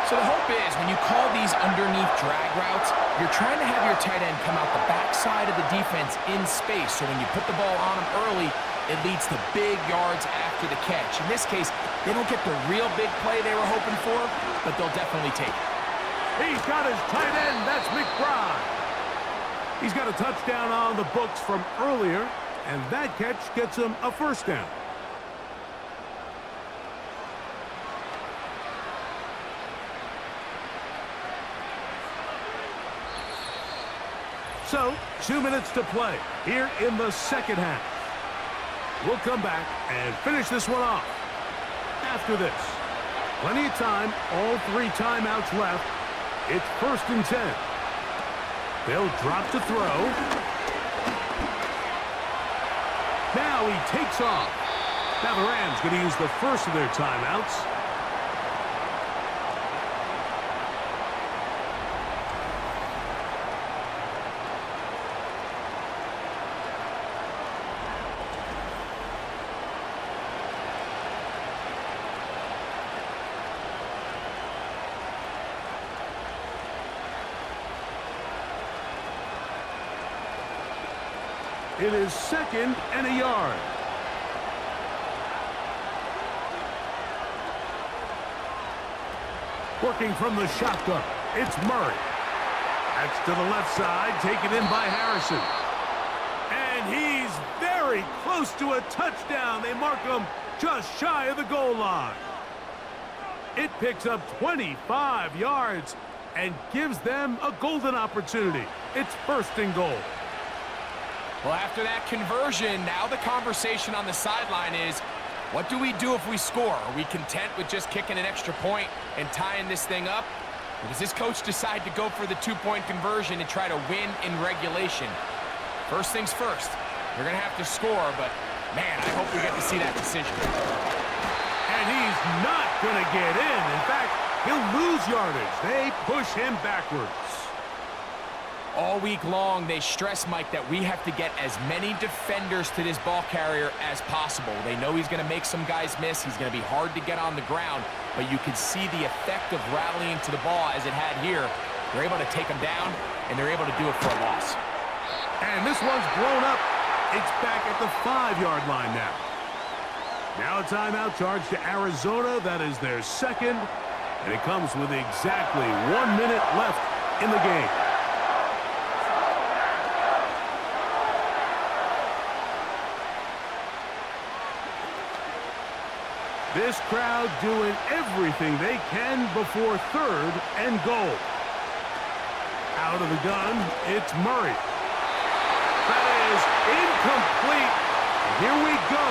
So the hope is when you call these underneath drag routes, you're trying to have your tight end come out the backside of the defense in space. So when you put the ball on him early, it leads to big yards after the catch. In this case, they don't get the real big play they were hoping for, but they'll definitely take it. He's got his tight end. That's McBride. He's got a touchdown on the books from earlier, and that catch gets him a first down. So, 2 minutes to play here in the second half. We'll come back and finish this one off after this. Plenty of time, all 3 timeouts left. It's 1st and 10. They'll drop to throw. Now he takes off. Now the Rams going to use the first of their timeouts. It is 2nd and a yard. Working from the shotgun, it's Murray. That's to the left side, taken in by Harrison. And he's very close to a touchdown. They mark him just shy of the goal line. It picks up 25 yards and gives them a golden opportunity. It's 1st and goal. Well, after that conversion, now the conversation on the sideline is, what do we do if we score? Are we content with just kicking an extra point and tying this thing up? Or does this coach decide to go for the 2-point conversion and try to win in regulation? First things first, they're going to have to score, but, man, I hope we get to see that decision. And he's not going to get in. In fact, he'll lose yardage. They push him backwards. All week long, they stress, Mike, that we have to get as many defenders to this ball carrier as possible. They know he's going to make some guys miss. He's going to be hard to get on the ground, but you can see the effect of rallying to the ball as it had here. They're able to take him down, and they're able to do it for a loss. And this one's blown up. It's back at the 5-yard line now. Now a timeout charge to Arizona. That is their second, and it comes with exactly 1 minute left in the game. This crowd doing everything they can before 3rd and goal. Out of the gun, it's Murray. That is incomplete. And here we go.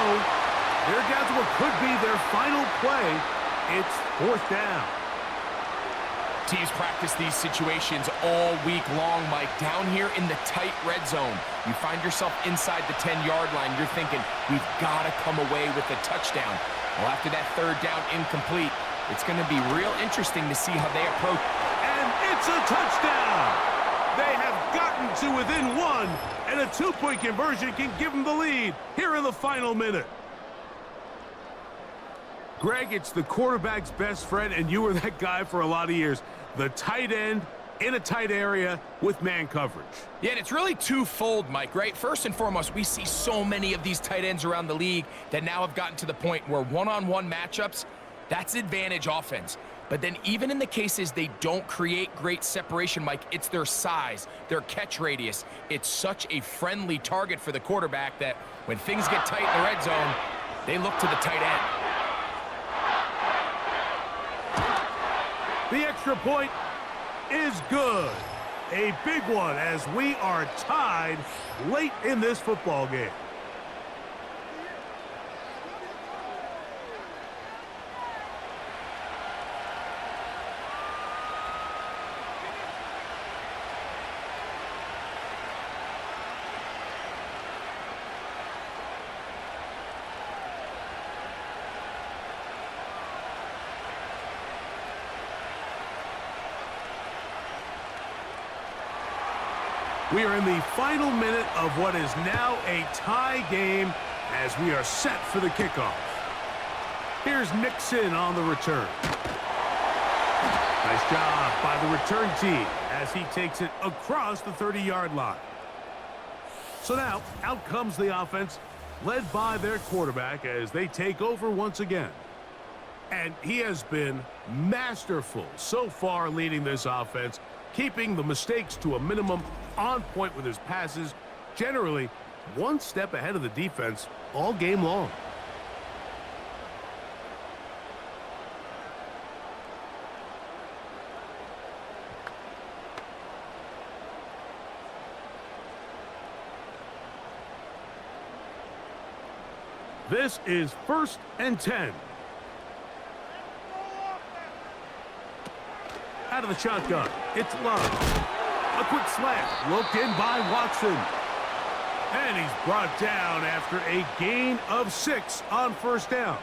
They're down to what could be their final play. It's 4th down. Teams practice these situations all week long, Mike. Down here in the tight red zone, you find yourself inside the 10-yard line. You're thinking, we've got to come away with a touchdown. Well, after that third down incomplete, it's going to be real interesting to see how they approach. And it's a touchdown! They have gotten to within one, and a two-point conversion can give them the lead here in the final minute. Greg, it's the quarterback's best friend, and you were that guy for a lot of years. The tight end in a tight area with man coverage. Yeah, and it's really twofold, Mike, right? First and foremost, we see so many of these tight ends around the league that now have gotten to the point where one-on-one matchups, that's advantage offense. But then even in the cases they don't create great separation, Mike, it's their size, their catch radius. It's such a friendly target for the quarterback that when things get tight in the red zone, they look to the tight end. The extra point is good. A big one as we are tied late in this football game. We are in the final minute of what is now a tie game as we are set for the kickoff. Here's Nixon on the return. Nice job by the return team as he takes it across the 30-yard line. So now, out comes the offense, led by their quarterback as they take over once again. And he has been masterful so far leading this offense, keeping the mistakes to a minimum, on point with his passes, generally one step ahead of the defense all game long. This is 1st and 10. Out of the shotgun, it's Love. A quick slant, roped in by Watson. And he's brought down after a gain of 6 on 1st down.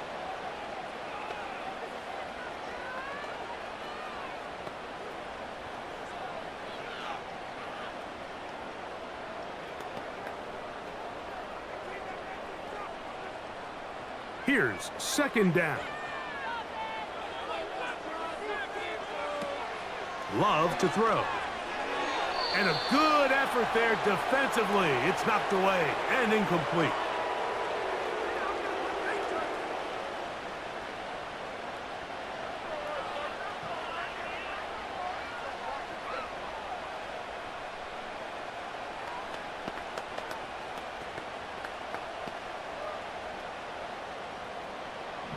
Here's 2nd down. Love to throw. And a good effort there defensively. It's knocked away and incomplete.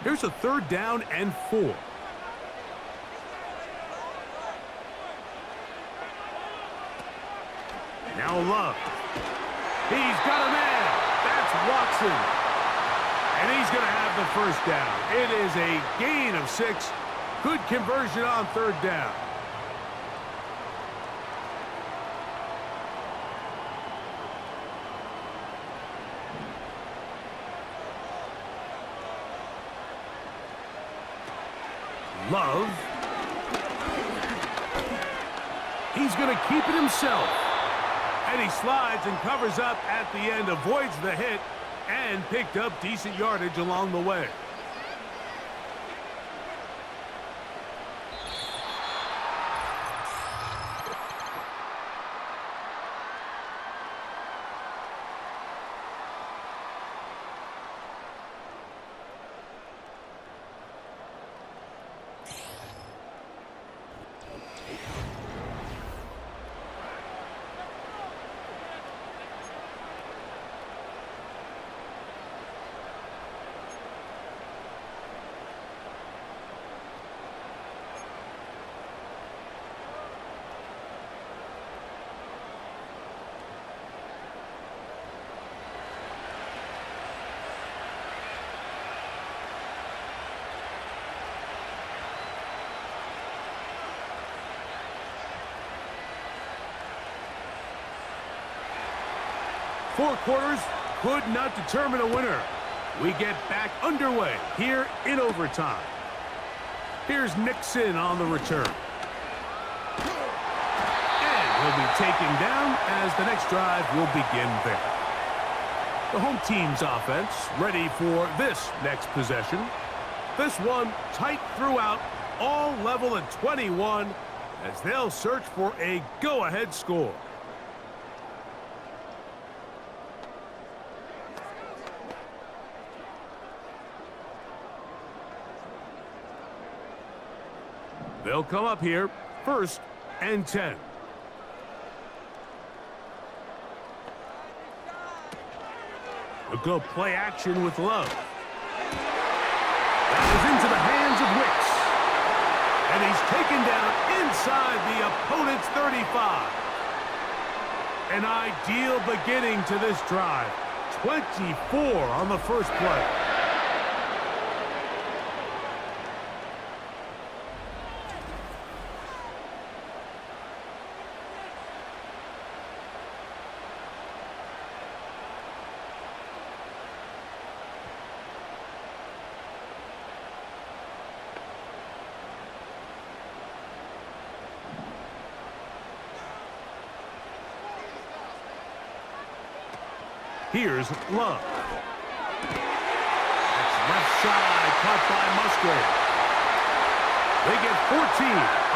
Here's a 3rd down and 4. Now Love. He's got a man. That's Watson. And he's going to have the 1st down. It is a gain of 6. Good conversion on 3rd down. Love. He's going to keep it himself. And he slides and covers up at the end, avoids the hit, and picked up decent yardage along the way. 4 quarters could not determine a winner. We get back underway here in overtime. Here's Nixon on the return. And he'll be taken down as the next drive will begin there. The home team's offense ready for this next possession. This one tight throughout, all level at 21 as they'll search for a go-ahead score. They'll come up here, 1st and 10. A good play action with Love. That was into the hands of Wicks. And he's taken down inside the opponent's 35. An ideal beginning to this drive. 24 on the first play. Here's Love. That's left side, caught by Musgrave. They get 14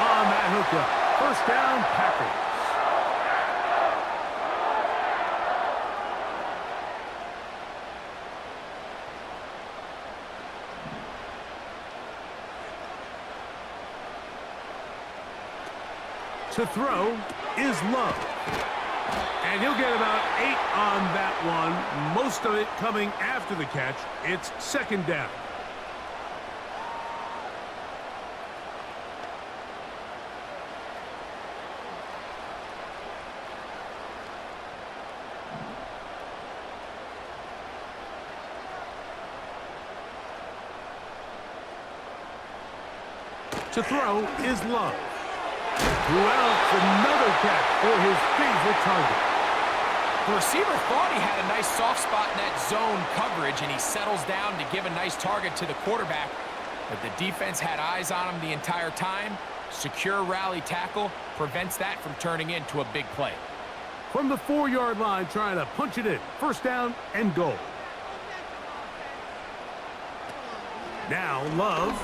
on that hookup. 1st down, Packers. To throw is Love. And he'll get about 8 on that one, most of it coming after the catch. It's 2nd down. To throw is Love. Who else? Another catch for his favorite target. The receiver thought he had a nice soft spot in that zone coverage, and he settles down to give a nice target to the quarterback. But the defense had eyes on him the entire time. Secure rally tackle prevents that from turning into a big play. From the 4-yard line, trying to punch it in. 1st down and goal. Now Love.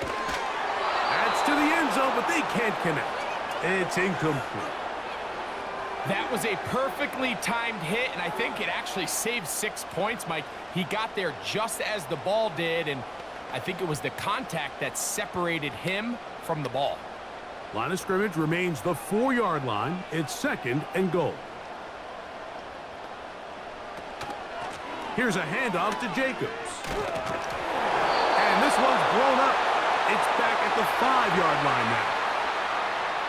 That's to the end zone, but they can't connect. It's incomplete. That was a perfectly timed hit, and I think it actually saved 6 points, Mike. He got there just as the ball did, and I think it was the contact that separated him from the ball. Line of scrimmage remains the 4-yard line. It's 2nd and goal. Here's a handoff to Jacobs. And this one's blown up. It's back at the 5-yard line now.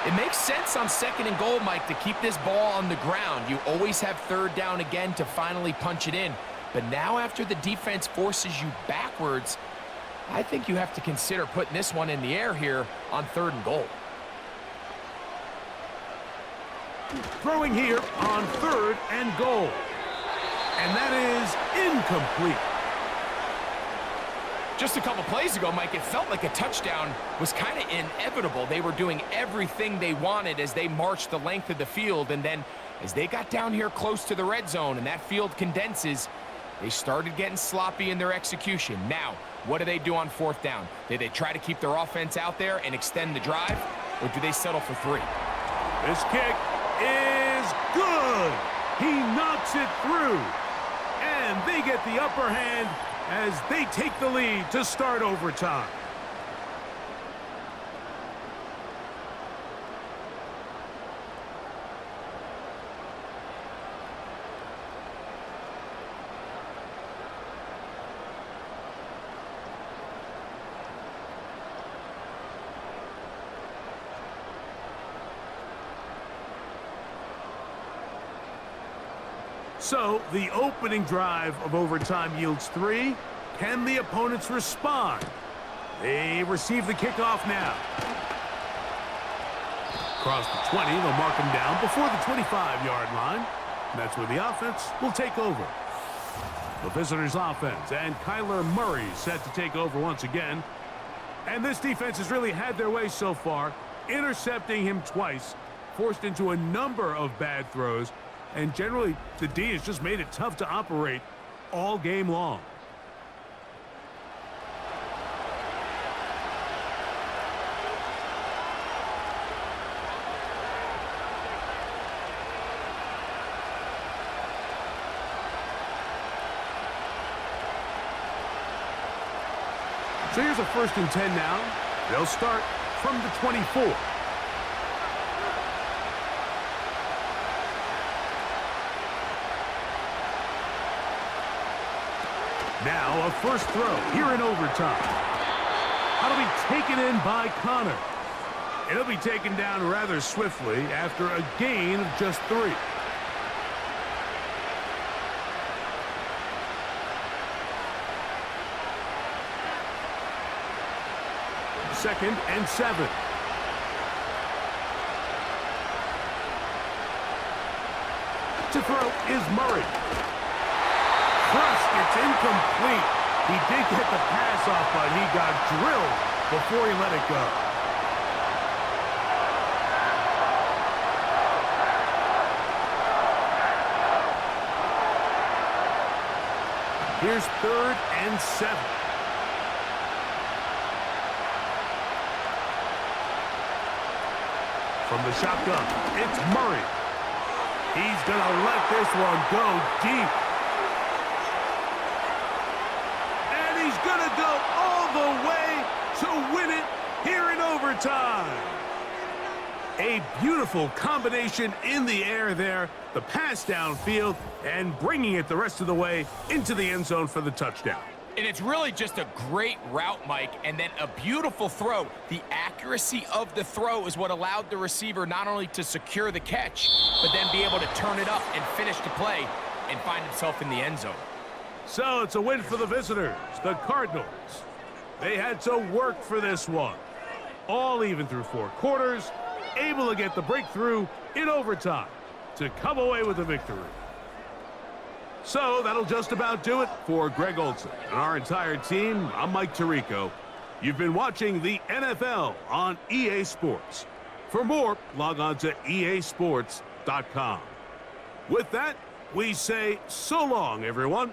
It makes sense on 2nd and goal, Mike, to keep this ball on the ground. You always have 3rd down again to finally punch it in. But now after the defense forces you backwards, I think you have to consider putting this one in the air here on 3rd and goal. Throwing here on 3rd and goal. And that is incomplete. Just a couple plays ago, Mike, it felt like a touchdown was kind of inevitable. They were doing everything they wanted as they marched the length of the field, and then as they got down here close to the red zone and that field condenses, they started getting sloppy in their execution. Now, what do they do on 4th down? Do they try to keep their offense out there and extend the drive, or do they settle for 3? This kick is good. He knocks it through, and they get the upper hand as they take the lead to start overtime. So, the opening drive of overtime yields 3. Can the opponents respond? They receive the kickoff now. Across the 20, they'll mark him down before the 25-yard line. That's where the offense will take over. The visitors' offense, and Kyler Murray set to take over once again. And this defense has really had their way so far, intercepting him twice, forced into a number of bad throws, and generally the D has just made it tough to operate all game long. So here's a 1st and 10 now. They'll start from the 24. Now a first throw here in overtime. That'll be taken in by Connor. It'll be taken down rather swiftly after a gain of just 3. Second and 7. To throw is Murray. Crushed, it's incomplete. He did get the pass off, but he got drilled before he let it go. Here's 3rd and 7. From the shotgun, it's Murray. He's going to let this one go deep. And he's going to go all the way to win it here in overtime. A beautiful combination in the air there. The pass downfield and bringing it the rest of the way into the end zone for the touchdown. And it's really just a great route, Mike, and then a beautiful throw. The accuracy of the throw is what allowed the receiver not only to secure the catch, but then be able to turn it up and finish the play and find himself in the end zone. So it's a win for the visitors, the Cardinals. They had to work for this one. All even through 4 quarters, able to get the breakthrough in overtime to come away with a victory. So that'll just about do it for Greg Olson and our entire team. I'm Mike Tirico. You've been watching the NFL on EA Sports. For more, log on to easports.com. With that, we say so long, everyone.